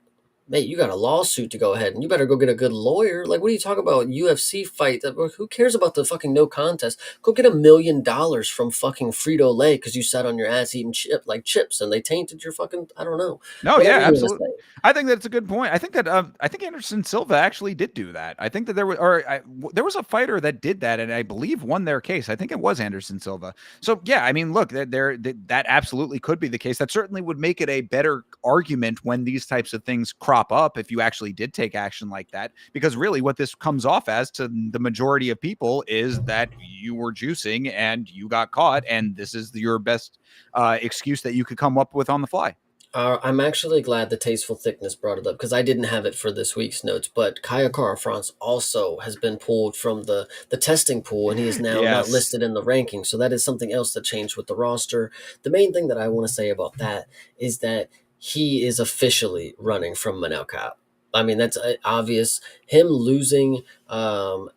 mate, you got a lawsuit to go ahead and you better go get a good lawyer. Like, what are you talking about? UFC fight? Who cares about the fucking no contest? Go get $1 million from fucking Frito-Lay because you sat on your ass eating chips and they tainted your fucking, I don't know. No, yeah, absolutely. I think that's a good point. I think that I think Anderson Silva actually did do that. I think that there was a fighter that did that, and I believe won their case. I think it was Anderson Silva. So yeah, I mean, look, that absolutely could be the case. That certainly would make it a better argument when these types of things crop up if you actually did take action like that, because really what this comes off as to the majority of people is that you were juicing and you got caught, and this is your best excuse that you could come up with on the fly. I'm actually glad the Tasteful Thickness brought it up because I didn't have it for this week's notes, but Kaya Kara-France also has been pulled from the testing pool, and he is now not listed in the rankings. So that is something else that changed with the roster. The main thing that I want to say about that is that he is officially running from Manel Kape. I mean, that's obvious. Him losing, what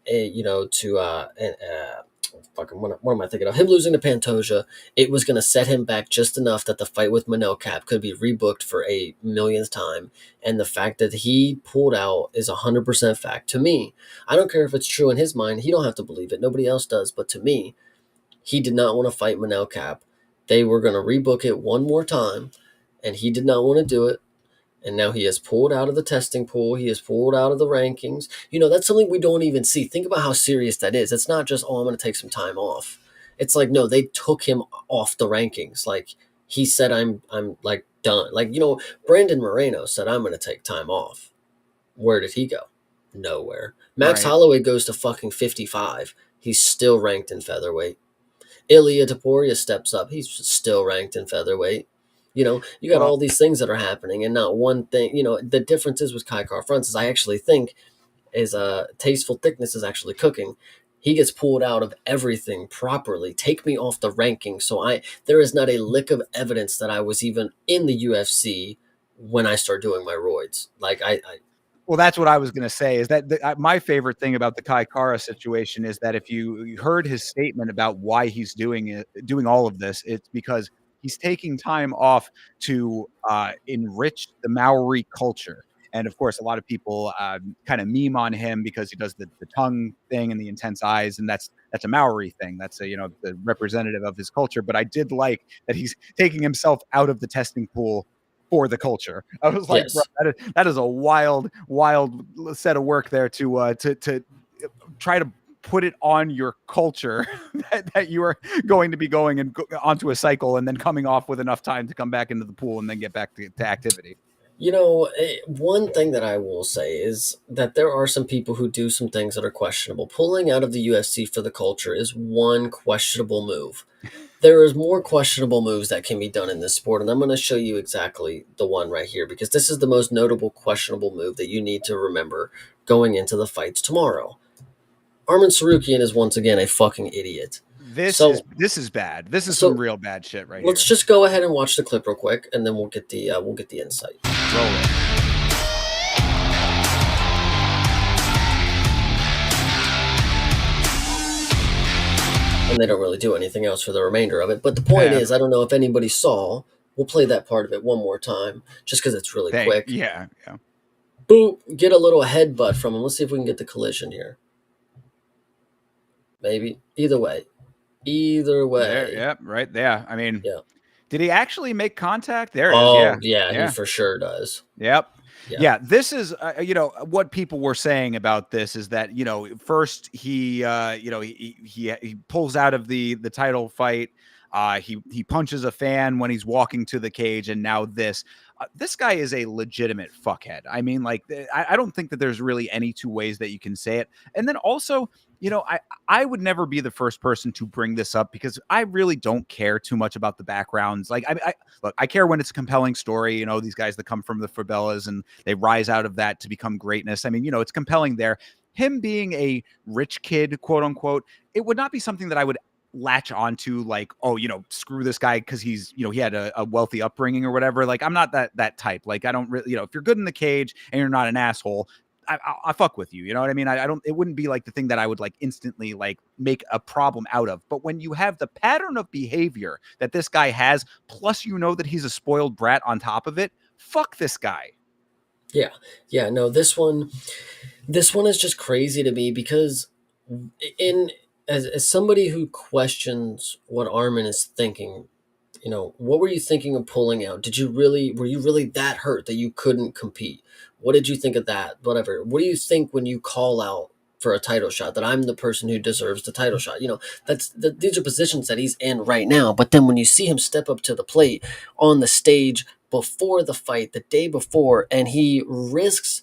am I thinking of? Him losing to Pantoja, it was going to set him back just enough that the fight with Manel Kape could be rebooked for a millionth time. And the fact that he pulled out is 100% fact to me. I don't care if it's true in his mind. He don't have to believe it. Nobody else does. But to me, he did not want to fight Manel Kape. They were going to rebook it one more time, and he did not want to do it. And now he has pulled out of the testing pool. He has pulled out of the rankings. That's something we don't even see. Think about how serious that is. It's not just, I'm going to take some time off. It's like, no, they took him off the rankings. Like, he said, I'm like done. Like, Brandon Moreno said, I'm going to take time off. Where did he go? Nowhere. Max Holloway goes to fucking 55. He's still ranked in featherweight. Ilia Topuria steps up. He's still ranked in featherweight. You got all these things that are happening and not one thing. The difference is with Kaya Kara-France is I actually think is Tasteful Thickness is actually cooking. He gets pulled out of everything properly. Take me off the ranking. So there is not a lick of evidence that I was even in the UFC when I start doing my roids. Like well, that's what I was going to say is that my favorite thing about the Kai Kara situation is that if you heard his statement about why he's doing all of this, it's because he's taking time off to enrich the Maori culture. And of course, a lot of people kind of meme on him because he does the tongue thing and the intense eyes. And that's a Maori thing. That's the representative of his culture. But I did like that he's taking himself out of the testing pool for the culture. I was like, yes. Bro, that is a wild set of work there to try to put it on your culture that you are going to be going and onto a cycle and then coming off with enough time to come back into the pool and then get back to activity. One thing that I will say is that there are some people who do some things that are questionable. Pulling out of the UFC for the culture is one questionable move. There is more questionable moves that can be done in this sport, and I'm going to show you exactly the one right here because this is the most notable questionable move that you need to remember going into the fights tomorrow. Arman Tsarukyan is once again a fucking idiot. This is bad. This is some real bad shit right here. Let's just go ahead and watch the clip real quick, and then we'll get the insight. Roll it. and they don't really do anything else for the remainder of it. But the point is, I don't know if anybody saw. We'll play that part of it one more time, just because it's really quick. Yeah. Boop, get a little headbutt from him. Let's see if we can get the collision here. Maybe. Either way. Yep, right there. I mean, did he actually make contact? There it is. Yeah, he for sure does. Yep. Yeah, this is what people were saying about this is that first he pulls out of the title fight, he punches a fan when he's walking to the cage, and now this guy is a legitimate fuckhead. I mean, like, I don't think that there's really any two ways that you can say it. And then also, I would never be the first person to bring this up because I really don't care too much about the backgrounds. Like, look, I care when it's a compelling story. These guys that come from the favelas and they rise out of that to become greatness. I mean, it's compelling there. Him being a rich kid, quote unquote, it would not be something that I would latch onto, like, oh, screw this guy because he's, he had a wealthy upbringing or whatever. Like, I'm not that type. Like, I don't really, if you're good in the cage and you're not an asshole, I fuck with you. You know what I mean? I don't, it wouldn't be like the thing that I would like instantly like make a problem out of. But when you have the pattern of behavior that this guy has, plus that he's a spoiled brat on top of it, fuck this guy. Yeah. No, this one is just crazy to me because as somebody who questions what Armin is thinking, what were you thinking of pulling out? Were you really that hurt that you couldn't compete? What did you think of that? Whatever. What do you think when you call out for a title shot that I'm the person who deserves the title shot? These are positions that he's in right now. But then when you see him step up to the plate on the stage before the fight, the day before, and he risks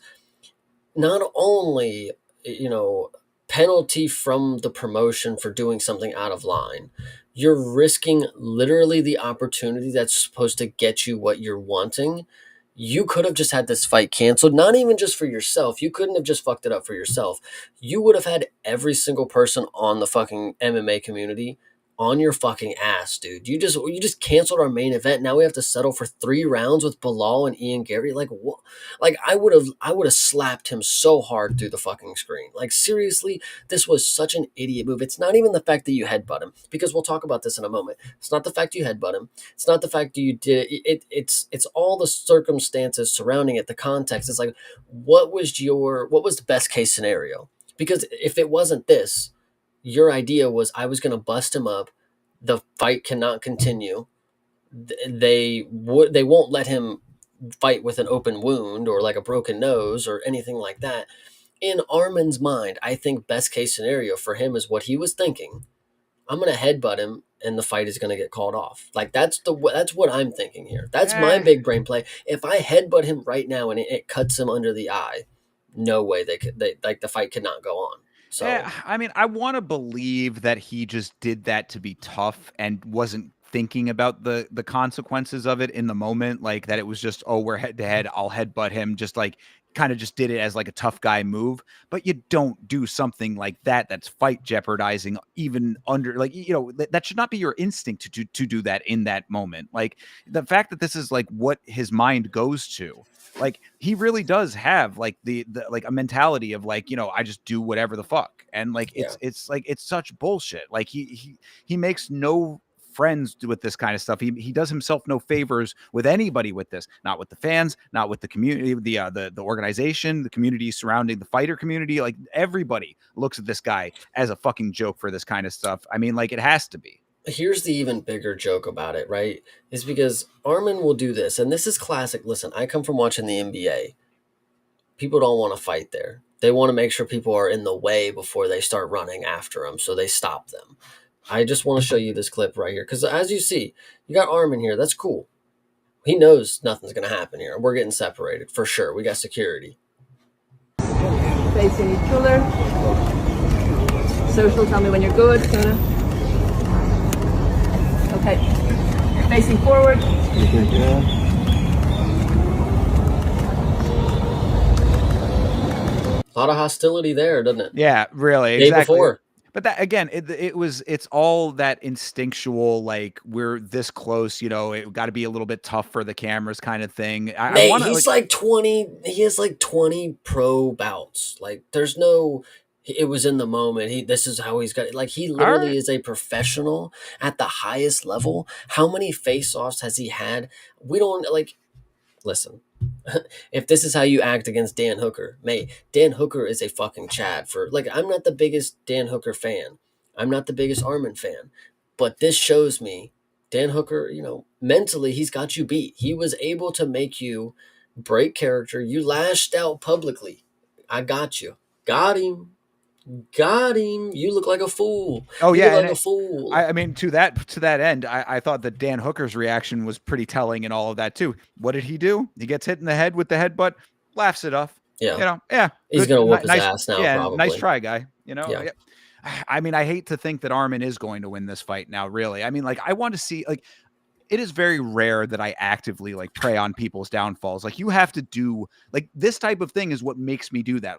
not only, penalty from the promotion for doing something out of line, you're risking literally the opportunity that's supposed to get you what you're wanting. You could have just had this fight canceled, not even just for yourself. You couldn't have just fucked it up for yourself. You would have had every single person on the fucking MMA community on your fucking ass, dude. You just canceled our main event. Now we have to settle for 3 rounds with Bilal and Ian Gary. Like, what? Like, I would have slapped him so hard through the fucking screen. Like, seriously, this was such an idiot move. It's not even the fact that you headbutt him, because we'll talk about this in a moment. It's not the fact you headbutt him. It's not the fact that you did it. It's all the circumstances surrounding it, the context. It's like, what was the best case scenario? Because if it wasn't this, your idea was I was going to bust him up. The fight cannot continue. They won't let him fight with an open wound or like a broken nose or anything like that. In Armin's mind, I think best case scenario for him is what he was thinking. I'm going to headbutt him and the fight is going to get called off. Like, that's what I'm thinking here. That's my big brain play. If I headbutt him right now and it cuts him under the eye, no way the fight could not go on. So, I mean, I want to believe that he just did that to be tough and wasn't thinking about the consequences of it in the moment. Like, that it was just, oh, we're head to head, I'll headbutt him. Just like, kind of just did it as like a tough guy move. But you don't do something like that that's fight jeopardizing, even under, like, that should not be your instinct to do that in that moment. Like, the fact that this is like what his mind goes to, like, he really does have like the like a mentality of like, I just do whatever the fuck. And like, it's like, it's such bullshit. Like, he makes no friends with this kind of stuff. He does himself no favors with anybody with this, not with the fans, not with the community, the organization, the community surrounding the fighter community. Like, everybody looks at this guy as a fucking joke for this kind of stuff. I mean, like, it has to be. Here's the even bigger joke about it, right? Is because Armin will do this, and this is classic. Listen, I come from watching the NBA. People don't want to fight there. They want to make sure people are in the way before they start running after them, so they stop them. I just want to show you this clip right here, because as you see, you got Armin here. That's cool. He knows nothing's going to happen here. We're getting separated, for sure. We got security. Facing each other. Social, tell me when you're good. Okay. Facing forward. A lot of hostility there, doesn't it? Yeah, really. Day exactly. Before. But that, again, it's all that instinctual, like, we're this close, it got to be a little bit tough for the cameras kind of thing. He's like 20, he has like 20 pro bouts. Like, there's no, It was in the moment. This is how he's got it. Like, he All literally right. is a professional at the highest level. How many face-offs has he had? We don't like. Listen, if this is how you act against Dan Hooker, mate, Dan Hooker is a fucking Chad for like. I'm not the biggest Dan Hooker fan. I'm not the biggest Armin fan, but this shows me Dan Hooker. Mentally, he's got you beat. He was able to make you break character. You lashed out publicly. I got you. Got him. Got him. You look like a fool. Oh You yeah, look like and a fool. I mean to that end, I thought that Dan Hooker's reaction was pretty telling in all of that too. What did he do? He gets hit in the head with the headbutt, laughs it off. Yeah. Yeah, He's good, gonna whoop his nice, ass now, yeah, nice probably. try, guy. Yeah. I mean, I hate to think that Armin is going to win this fight now. Really, I mean, like, I want to see like. It is very rare that I actively like prey on people's downfalls. Like, you have to do like this type of thing is what makes me do that.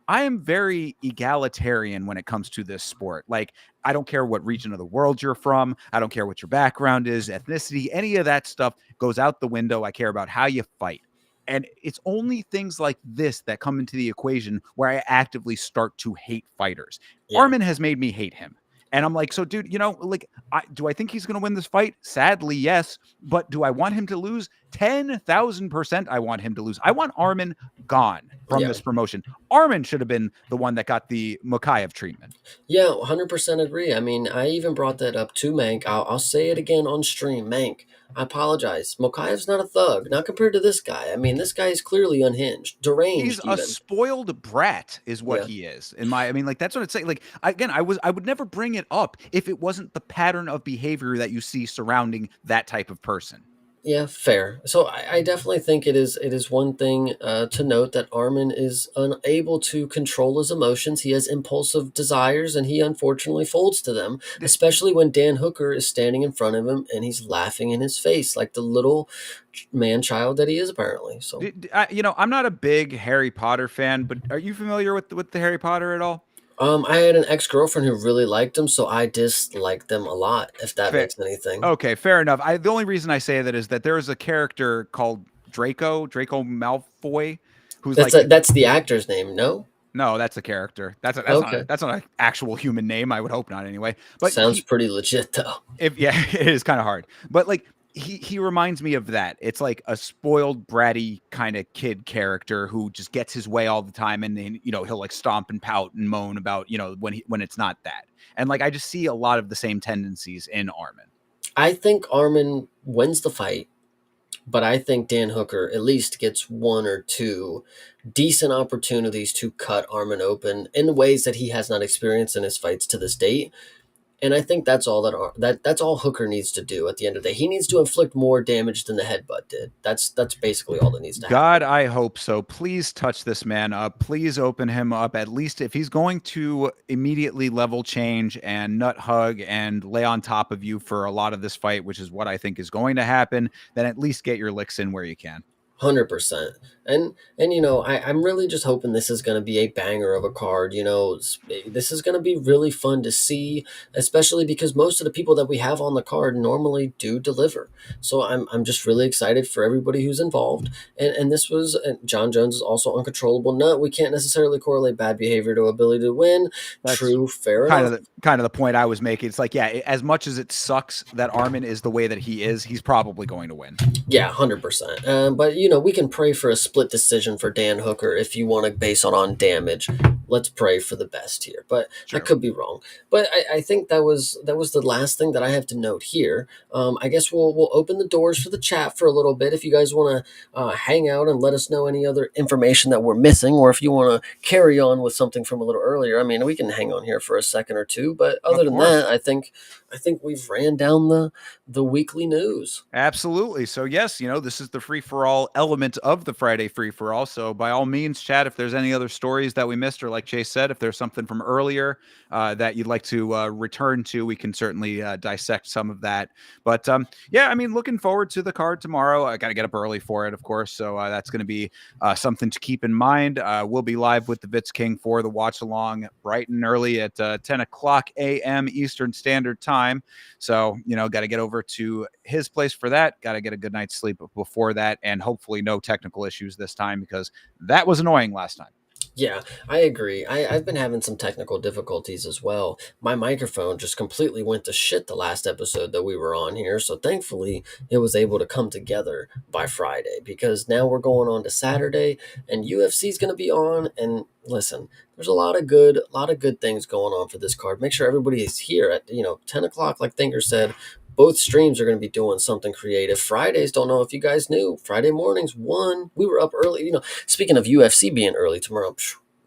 I am very egalitarian when it comes to this sport. Like, I don't care what region of the world you're from. I don't care what your background is, ethnicity, any of that stuff goes out the window. I care about how you fight. And it's only things like this that come into the equation where I actively start to hate fighters. Yeah. Armin has made me hate him. And I'm like, so dude, like, do I think he's going to win this fight? Sadly, yes. But do I want him to lose? 10,000% I want him to lose. I want Armin gone from this promotion. Armin should have been the one that got the Mokaev treatment. Yeah, 100% agree. I mean, I even brought that up to Mank. I'll say it again on stream. Mank, I apologize. Mokaev's not a thug, not compared to this guy. I mean, this guy is clearly unhinged, deranged. He's a spoiled brat is what he is. I mean, like, that's what it's saying. Like, again, I would never bring it up if it wasn't the pattern of behavior that you see surrounding that type of person. Yeah, fair. So I definitely think it is one thing to note that Armin is unable to control his emotions. He has impulsive desires, and he unfortunately folds to them, especially when Dan Hooker is standing in front of him and he's laughing in his face like the little man-child that he is, apparently. So, I'm not a big Harry Potter fan, but are you familiar with the Harry Potter at all? I had an ex-girlfriend who really liked them, so I disliked them a lot, if that makes anything. Okay, fair enough. The only reason I say that is that there is a character called Draco Malfoy, who's that's the actor's name, no? No, that's a character. That's not an actual human name. I would hope not, anyway. But sounds pretty legit, though. It is kind of hard. But like, he reminds me of that. It's like a spoiled, bratty kind of kid character who just gets his way all the time, and then he'll like stomp and pout and moan about when it's not that. And like, I just see a lot of the same tendencies in Armin. I think Armin wins the fight, but I think Dan Hooker at least gets one or two decent opportunities to cut Armin open in ways that he has not experienced in his fights to this date. And I think that's all that's all Hooker needs to do at the end of the day. He needs to inflict more damage than the headbutt did. That's basically all that needs to happen. God, I hope so. Please touch this man up. Please open him up. At least if he's going to immediately level change and nut hug and lay on top of you for a lot of this fight, which is what I think is going to happen, then at least get your licks in where you can. 100%. And I'm really just hoping this is going to be a banger of a card. This is going to be really fun to see, especially because most of the people that we have on the card normally do deliver. So I'm just really excited for everybody who's involved. And this was, John Jones is also uncontrollable nut. We can't necessarily correlate bad behavior to ability to win. That's true, fair enough. Kind of the point I was making. It's like, yeah, as much as it sucks that Armin is the way that he is, he's probably going to win. Yeah, 100%. But we can pray for a split decision for Dan Hooker if you want to base it on damage. Let's pray for the best here, but I could be wrong. But I think that was the last thing that I have to note here. I guess we'll open the doors for the chat for a little bit. If you guys want to hang out and let us know any other information that we're missing, or if you want to carry on with something from a little earlier, I mean, we can hang on here for a second or two. But other than that, I think we've ran down the weekly news. Absolutely. So yes, this is the free-for-all element of the Friday free-for-all. So by all means, chat, if there's any other stories that we missed, or like Chase said, if there's something from earlier that you'd like to return to, we can certainly dissect some of that. But yeah, I mean, looking forward to the card tomorrow. I got to get up early for it, of course. So that's going to be something to keep in mind. We'll be live with the Vitz King for the watch along bright and early at 10 o'clock a.m. Eastern Standard Time. So, got to get over to his place for that. Got to get a good night's sleep before that, and hopefully no technical issues this time, because that was annoying last time. Yeah, I agree. I've been having some technical difficulties as well. My microphone just completely went to shit the last episode that we were on here. So thankfully, it was able to come together by Friday because now we're going on to Saturday and UFC is going to be on. And listen, there's a lot of good things going on for this card. Make sure everybody is here at 10 o'clock, like Thinker said. Both streams are going to be doing something creative. Fridays, don't know if you guys knew. Friday mornings, we were up early. Speaking of UFC being early tomorrow,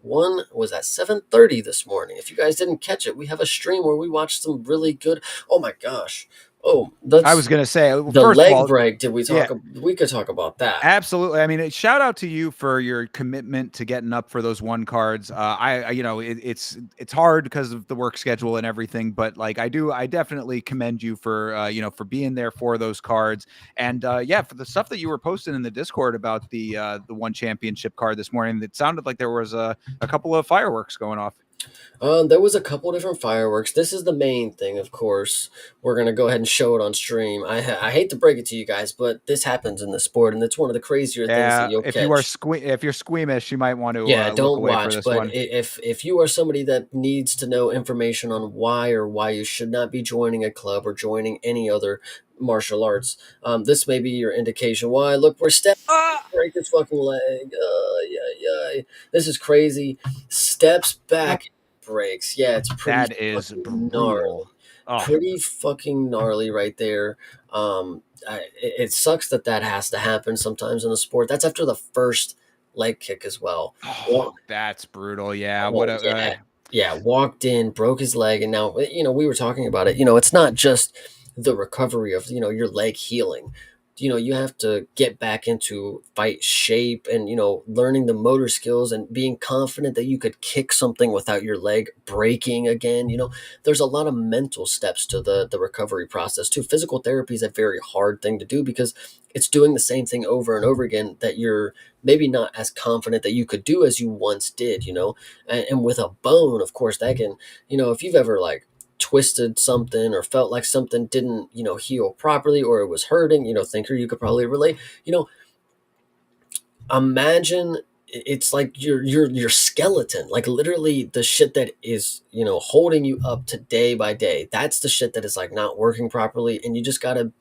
one was at 7:30 this morning. If you guys didn't catch it, we have a stream where we watched some really good. Oh my gosh! Oh, I was going to say, the first leg of all, break. Did we talk? yeah. We could talk about that. Absolutely. I mean, shout out to you for your commitment to getting up for those one cards. It's hard because of the work schedule and everything, but like I definitely commend you for for being there for those cards. And for the stuff that you were posting in the Discord about the one championship card this morning, it sounded like there was a couple of fireworks going off. There was a couple different fireworks. This is the main thing, of course. We're gonna go ahead and show it on stream. I hate to break it to you guys, but this happens in the sport, and it's one of the crazier things that you'll If catch. if you're squeamish, you might want to Yeah, look don't away for watch. this But one. if you are somebody that needs to know information on why you should not be joining a club or joining any other martial arts, this may be your indication why. Look, we're stepping break his fucking leg. Yeah. This is crazy. Steps back, breaks. Yeah, it's pretty. That is fucking brutal. gnarly. Pretty fucking gnarly right there. It sucks that has to happen sometimes in the sport. That's after the first leg kick as well. That's brutal. Yeah. Walked in, broke his leg, and now we were talking about it. It's not just the recovery of your leg healing. You have to get back into fight shape and learning the motor skills and being confident that you could kick something without your leg breaking again. There's a lot of mental steps to the recovery process too. Physical therapy is a very hard thing to do because it's doing the same thing over and over again that you're maybe not as confident that you could do as you once did. And with a bone, of course, that can, if you've ever like twisted something or felt like something didn't heal properly or it was hurting, Thinker, you could probably relate. Imagine it's like your skeleton, like literally the shit that is holding you up to day by day. That's the shit that is like not working properly, and you just gotta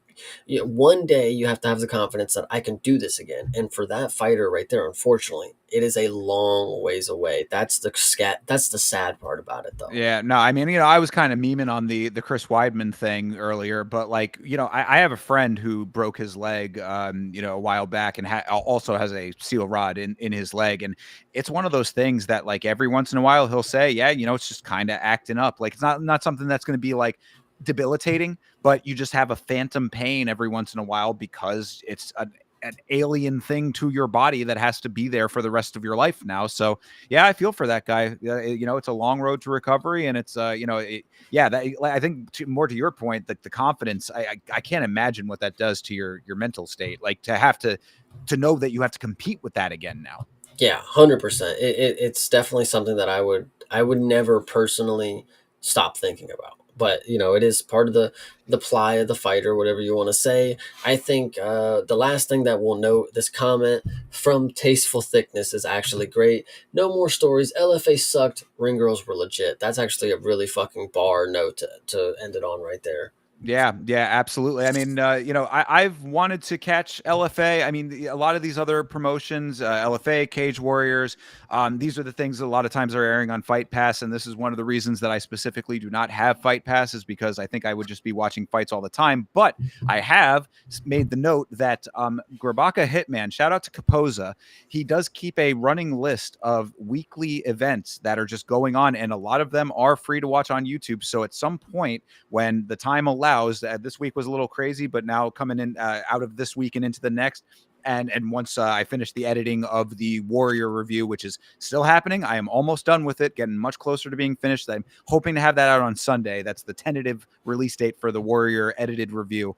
one day you have to have the confidence that I can do this again. And for that fighter right there, unfortunately, it is a long ways away. That's the sad part about it, though. Yeah, no, I mean, I was kind of memeing on the Chris Weidman thing earlier, but like, I have a friend who broke his leg, a while back and also has a steel rod in his leg. And it's one of those things that like every once in a while he'll say, yeah, it's just kind of acting up. Like it's not something that's going to be like debilitating, but you just have a phantom pain every once in a while because it's an alien thing to your body that has to be there for the rest of your life now. So yeah, I feel for that guy. It's a long road to recovery, and it's I think more to your point, that the confidence, I can't imagine what that does to your mental state, like to have to know that you have to compete with that again now. Yeah, 100%. It's definitely something that I would never personally stop thinking about. But it is part of the ply of the fighter, whatever you want to say. I think the last thing that we'll note, this comment from Tasteful Thickness is actually great. No more stories. LFA sucked. Ring girls were legit. That's actually a really fucking bar note to end it on right there. Yeah, absolutely. I mean, I've wanted to catch LFA. I mean, a lot of these other promotions, LFA, Cage Warriors, these are the things that a lot of times are airing on Fight Pass, and this is one of the reasons that I specifically do not have Fight Pass, is because I think I would just be watching fights all the time. But I have made the note that Grabaka Hitman, shout out to Kapoza, he does keep a running list of weekly events that are just going on, and a lot of them are free to watch on YouTube. So at some point, when the time allows, this week was a little crazy, but now coming in out of this week and into the next, and once I finish the editing of the Warrior review, which is still happening, I am almost done with it, getting much closer to being finished. I'm hoping to have that out on Sunday. That's the tentative release date for the Warrior edited review.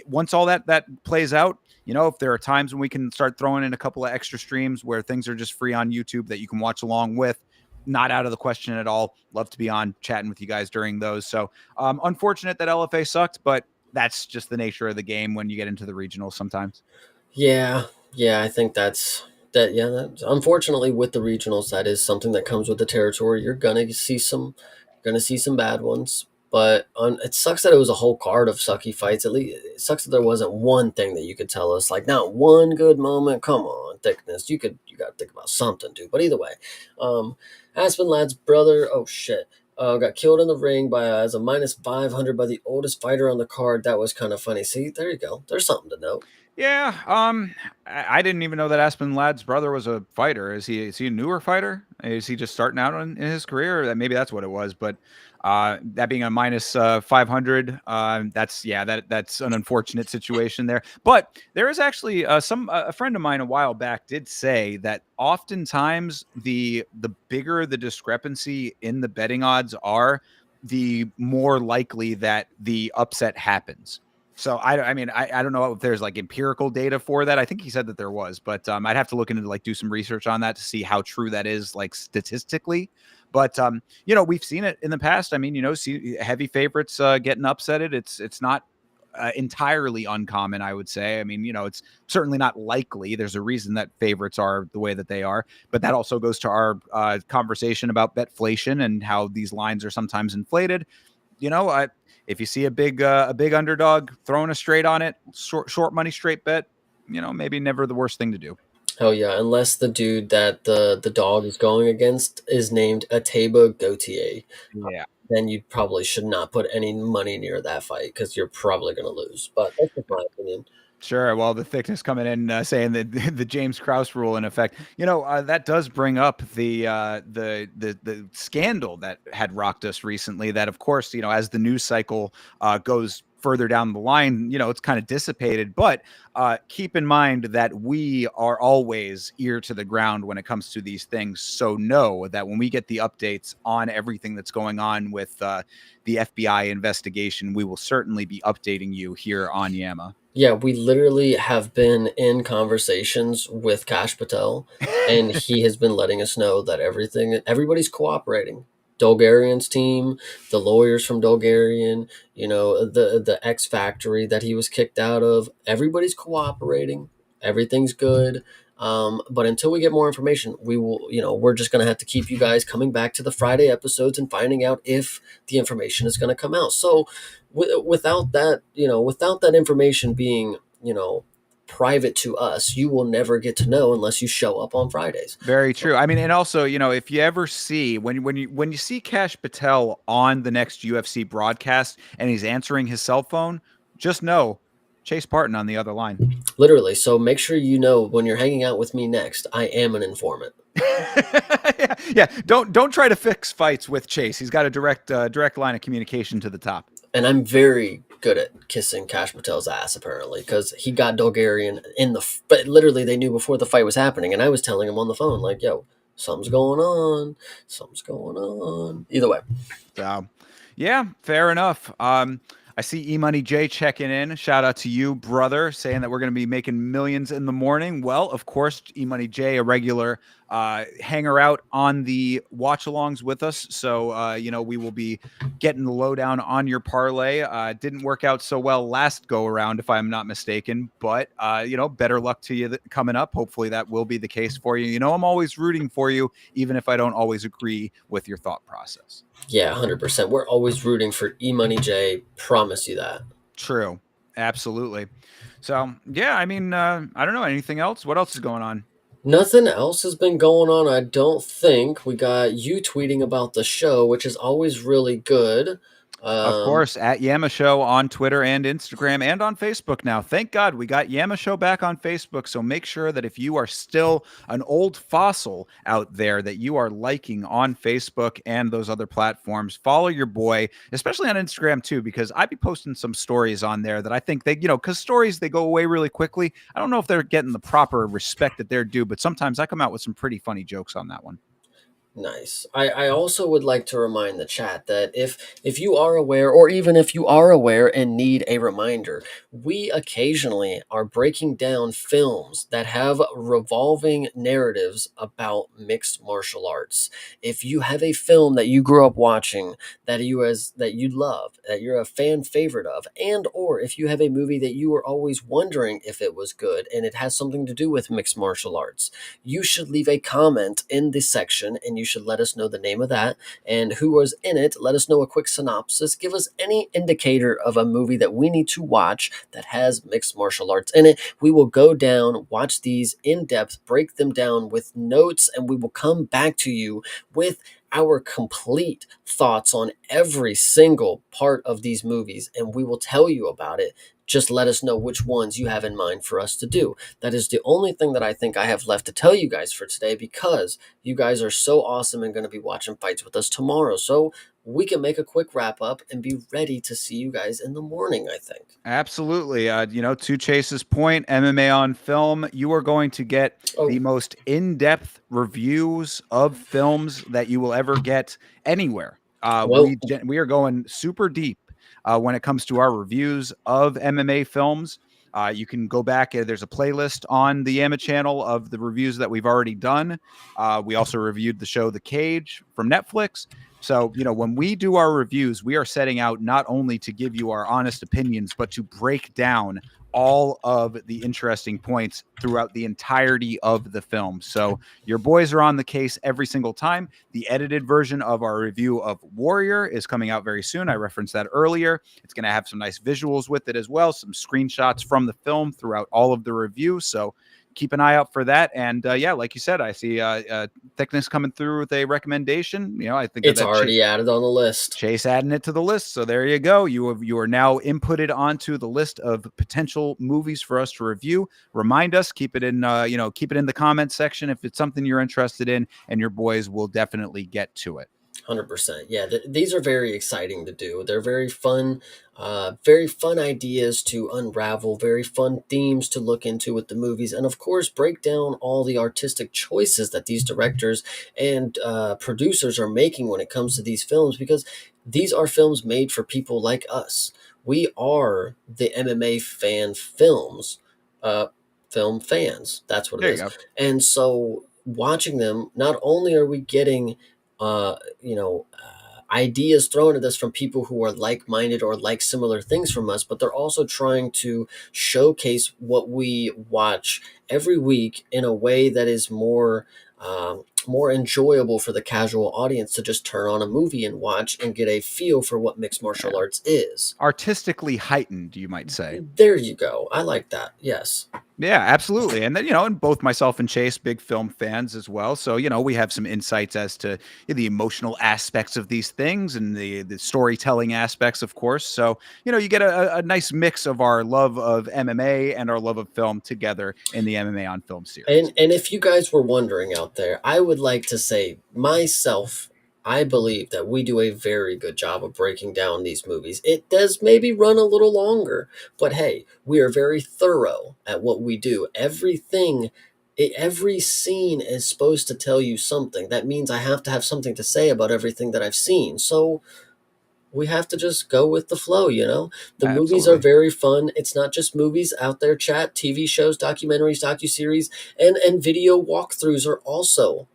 Once all that plays out, if there are times when we can start throwing in a couple of extra streams where things are just free on YouTube that you can watch along with, not out of the question at all. Love to be on chatting with you guys during those. So unfortunate that LFA sucked, but that's just the nature of the game when you get into the regionals sometimes. Yeah, I think that's That unfortunately with the regionals, that is something that comes with the territory. You're gonna see some bad ones, but it sucks that it was a whole card of sucky fights. At least it sucks that there wasn't one thing that you could tell us, like not one good moment. Come on, thickness. You got to think about something, dude. But either way, Aspen Ladd's brother. Oh shit. Got killed in the ring by as a -500 by the oldest fighter on the card. That was kind of funny. See, there you go. There's something to note. Yeah, I didn't even know that Aspen Ladd's brother was a fighter. Is he a newer fighter? Is he just starting out in his career? Or maybe that's what it was. But that being a -500, that's an unfortunate situation there. But there is actually a friend of mine a while back did say that oftentimes the bigger the discrepancy in the betting odds are, the more likely that the upset happens. So I mean, I don't know if there's like empirical data for that. I think he said that there was, but I'd have to look into like do some research on that to see how true that is, like statistically. But we've seen it in the past. I mean, see heavy favorites getting upsetted. It's not entirely uncommon, I would say. I mean, it's certainly not likely. There's a reason that favorites are the way that they are, but that also goes to our conversation about betflation and how these lines are sometimes inflated. If you see a big underdog throwing a straight on it, short money straight bet, maybe never the worst thing to do. Oh yeah, unless the dude that the dog is going against is named Ateba Gautier. Yeah. Then you probably should not put any money near that fight because you're probably going to lose. But that's just my opinion. Sure. Well, the thickness coming in saying that the James Krause rule in effect, that does bring up the scandal that had rocked us recently. That, of course, as the news cycle goes further down the line, it's kind of dissipated. But keep in mind that we are always ear to the ground when it comes to these things. So know that when we get the updates on everything that's going on with the FBI investigation, we will certainly be updating you here on Yama. Yeah, we literally have been in conversations with Kash Patel, and he has been letting us know that everybody's cooperating. Dolgarian's team, the lawyers from Dolgarian, the X Factory that he was kicked out of, everybody's cooperating. Everything's good. But until we get more information, we will, we're just going to have to keep you guys coming back to the Friday episodes and finding out if the information is going to come out. So without that information being, private to us, you will never get to know unless you show up on Fridays. Very true. I mean, and also, if you ever see when you see Kash Patel on the next UFC broadcast and he's answering his cell phone, just know Chase Parton on the other line. Literally. So make sure when you're hanging out with me next, I am an informant. Yeah. Don't try to fix fights with Chase. He's got a direct line of communication to the top. And I'm very good at kissing Kash Patel's ass, apparently, because he got Dolgarian but literally they knew before the fight was happening, and I was telling him on the phone, like, yo, something's going on. Either way. So, yeah, fair enough. I see E-Money J checking in. Shout out to you, brother, saying that we're going to be making millions in the morning. Well, of course, E-Money J, a regular hanger out on the watch-alongs with us. So, we will be getting the lowdown on your parlay. Didn't work out so well last go-around, if I'm not mistaken. But, better luck to you coming up. Hopefully that will be the case for you. I'm always rooting for you, even if I don't always agree with your thought process. Yeah, 100%. We're always rooting for E-Money J. Promise you that. True. Absolutely. So, yeah, I mean, I don't know. Anything else? What else is going on? Nothing else has been going on, I don't think. We got you tweeting about the show, which is always really good. Of course, at Yama Show on Twitter and Instagram and on Facebook now. Thank God we got Yama Show back on Facebook. So make sure that if you are still an old fossil out there, that you are liking on Facebook and those other platforms. Follow your boy, especially on Instagram too, because I be posting some stories on there that I think because stories, they go away really quickly. I don't know if they're getting the proper respect that they're due, but sometimes I come out with some pretty funny jokes on that one. Nice. I also would like to remind the chat that if you are aware, or even if you are aware and need a reminder, we occasionally are breaking down films that have revolving narratives about mixed martial arts. If you have a film that you grew up watching that you love, that you're a fan favorite of, and or if you have a movie that you were always wondering if it was good and it has something to do with mixed martial arts, you should leave a comment in this section and you should let us know the name of that and who was in it. Let us know a quick synopsis. Give us any indicator of a movie that we need to watch that has mixed martial arts in it. We will go down, watch these in depth, break them down with notes, and we will come back to you with our complete thoughts on every single part of these movies, and we will tell you about it. Just let us know which ones you have in mind for us to do. That is the only thing that I think I have left to tell you guys for today, because you guys are so awesome and going to be watching fights with us tomorrow. So we can make a quick wrap up and be ready to see you guys in the morning, I think. Absolutely. To Chase's point, MMA on film, you are going to get the most in-depth reviews of films that you will ever get anywhere. We are going super deep when it comes to our reviews of MMA films. You can go back. There's a playlist on the Yama channel of the reviews that we've already done. We also reviewed the show The Cage from Netflix. So, when we do our reviews, we are setting out not only to give you our honest opinions, but to break down all of the interesting points throughout the entirety of the film. So your boys are on the case every single time. The edited version of our review of Warrior is coming out very soon. I referenced that earlier. It's going to have some nice visuals with it as well, some screenshots from the film throughout all of the review. So keep an eye out for that. And like you said, I see Thickness coming through with a recommendation. I think it's already added on the list. Chase adding it to the list. So there you go. You are now inputted onto the list of potential movies for us to review. Remind us, keep it in the comments section if it's something you're interested in, and your boys will definitely get to it. 100%. Yeah, these are very exciting to do. They're very fun ideas to unravel, very fun themes to look into with the movies, and of course, break down all the artistic choices that these directors and producers are making when it comes to these films, because these are films made for people like us. We are the MMA film fans. That's what it is. And so watching them, not only are we getting ideas thrown at us from people who are like-minded or like similar things from us, but they're also trying to showcase what we watch every week in a way that is more enjoyable for the casual audience to just turn on a movie and watch and get a feel for what mixed martial arts is. Artistically heightened, you might say. There you go. I like that. Yes. Yeah, absolutely. And then, and both myself and Chase, big film fans as well. So, we have some insights as to the emotional aspects of these things and the storytelling aspects, of course. So, you get a nice mix of our love of MMA and our love of film together in the MMA on Film series. And if you guys were wondering out there, I would like to say myself, I believe that we do a very good job of breaking down these movies. It does maybe run a little longer, but hey, we are very thorough at what we do. Every scene is supposed to tell you something. That means I have to have something to say about everything that I've seen. So we have to just go with the flow, The Absolutely. Movies are very fun. It's not just movies out there, chat, TV shows, documentaries, docuseries, and video walkthroughs are also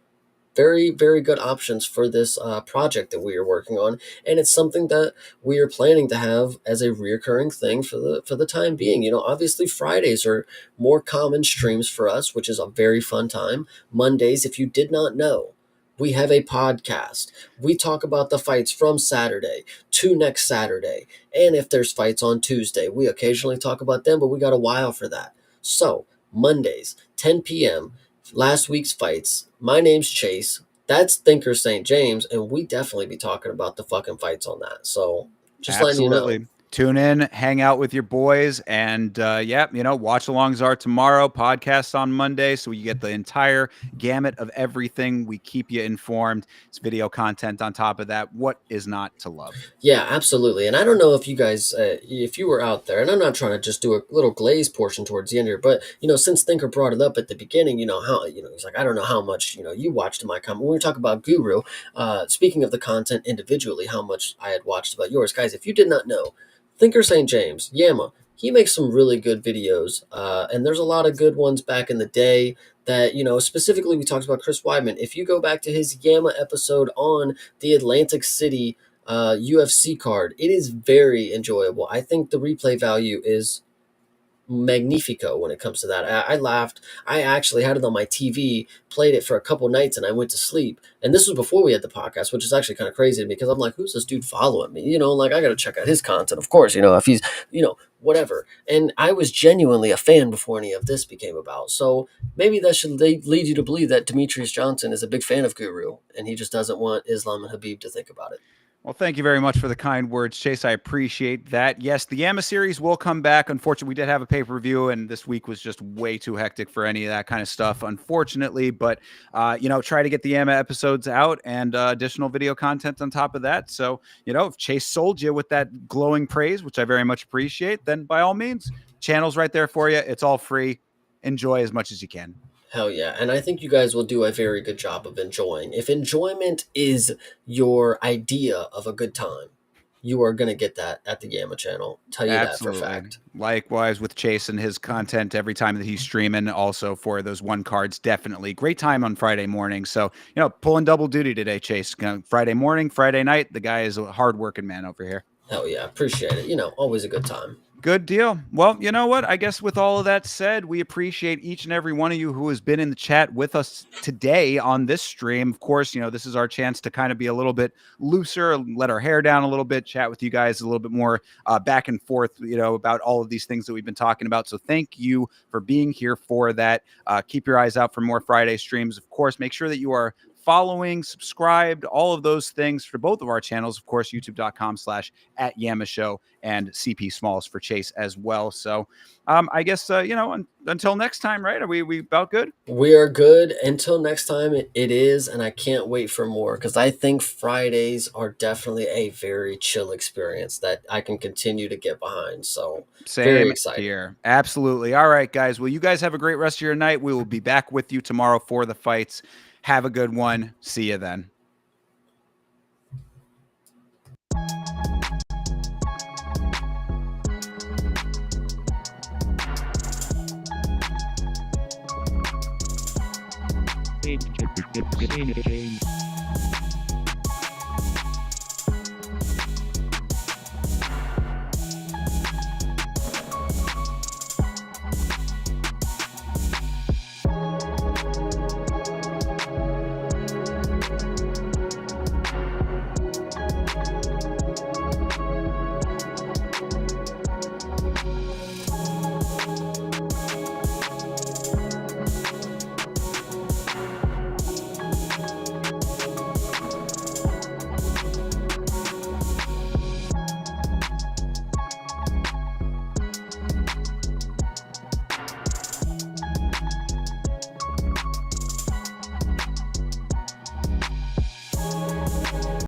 very, very good options for this project that we are working on. And it's something that we are planning to have as a reoccurring thing for the time being. Obviously Fridays are more common streams for us, which is a very fun time. Mondays, if you did not know, we have a podcast. We talk about the fights from Saturday to next Saturday. And if there's fights on Tuesday, we occasionally talk about them, but we got a while for that. So Mondays, 10 p.m., last week's fights. My name's Chase. That's Thinker St. James, and we definitely be talking about the fucking fights on that. So just letting you know. tune in, hang out with your boys, and watch alongs are tomorrow, podcast on Monday, so you get the entire gamut of everything. We keep you informed. It's video content on top of that. What is not to love? Yeah, absolutely. And I don't know if you guys, if you were out there, and I'm not trying to just do a little glaze portion towards the end here, but, since Thinker brought it up at the beginning, he's like, I don't know how much, you watched my comment. When we talk about Guru, speaking of the content individually, how much I had watched about yours. Guys, if you did not know, Thinker St. James, Yama, he makes some really good videos, and there's a lot of good ones back in the day that, specifically we talked about Chris Weidman. If you go back to his Yama episode on the Atlantic City UFC card, it is very enjoyable. I think the replay value is magnifico when it comes to that. I laughed. I actually had it on my TV, played it for a couple nights, and I went to sleep. And this was before we had the podcast, which is actually kind of crazy to me because I'm like, who's this dude following me? I got to check out his content, of course, if he's, whatever. And I was genuinely a fan before any of this became about. So maybe that should lead you to believe that Demetrius Johnson is a big fan of Guru, and he just doesn't want Islam and Habib to think about it. Well, thank you very much for the kind words, Chase. I appreciate that. Yes, the Yama series will come back. Unfortunately, we did have a pay-per-view, and this week was just way too hectic for any of that kind of stuff, unfortunately. But, try to get the Yama episodes out and additional video content on top of that. So, if Chase sold you with that glowing praise, which I very much appreciate, then by all means, channel's right there for you. It's all free. Enjoy as much as you can. Hell yeah. And I think you guys will do a very good job of enjoying. If enjoyment is your idea of a good time, you are going to get that at the Yama channel. Tell you Absolutely. that for a fact. Likewise with Chase and his content every time that he's streaming. Also for those one cards, definitely great time on Friday morning. So, pulling double duty today, Chase. Friday morning, Friday night. The guy is a hardworking man over here. Hell yeah. Appreciate it. Always a good time. Good deal. Well, you know what? I guess with all of that said, we appreciate each and every one of you who has been in the chat with us today on this stream. Of course, this is our chance to kind of be a little bit looser, let our hair down a little bit, chat with you guys a little bit more back and forth, about all of these things that we've been talking about. So thank you for being here for that. Keep your eyes out for more Friday streams. Of course, make sure that you are following, subscribed, all of those things for both of our channels. Of course, youtube.com/@YamaShow and CP Smalls for Chase as well. So I guess, until next time, right? Are we about good? We are good. Until next time, it is. And I can't wait for more because I think Fridays are definitely a very chill experience that I can continue to get behind. So very excited here. Absolutely. All right, guys. Well, you guys have a great rest of your night. We will be back with you tomorrow for the fights. Have a good one. See you then. Game.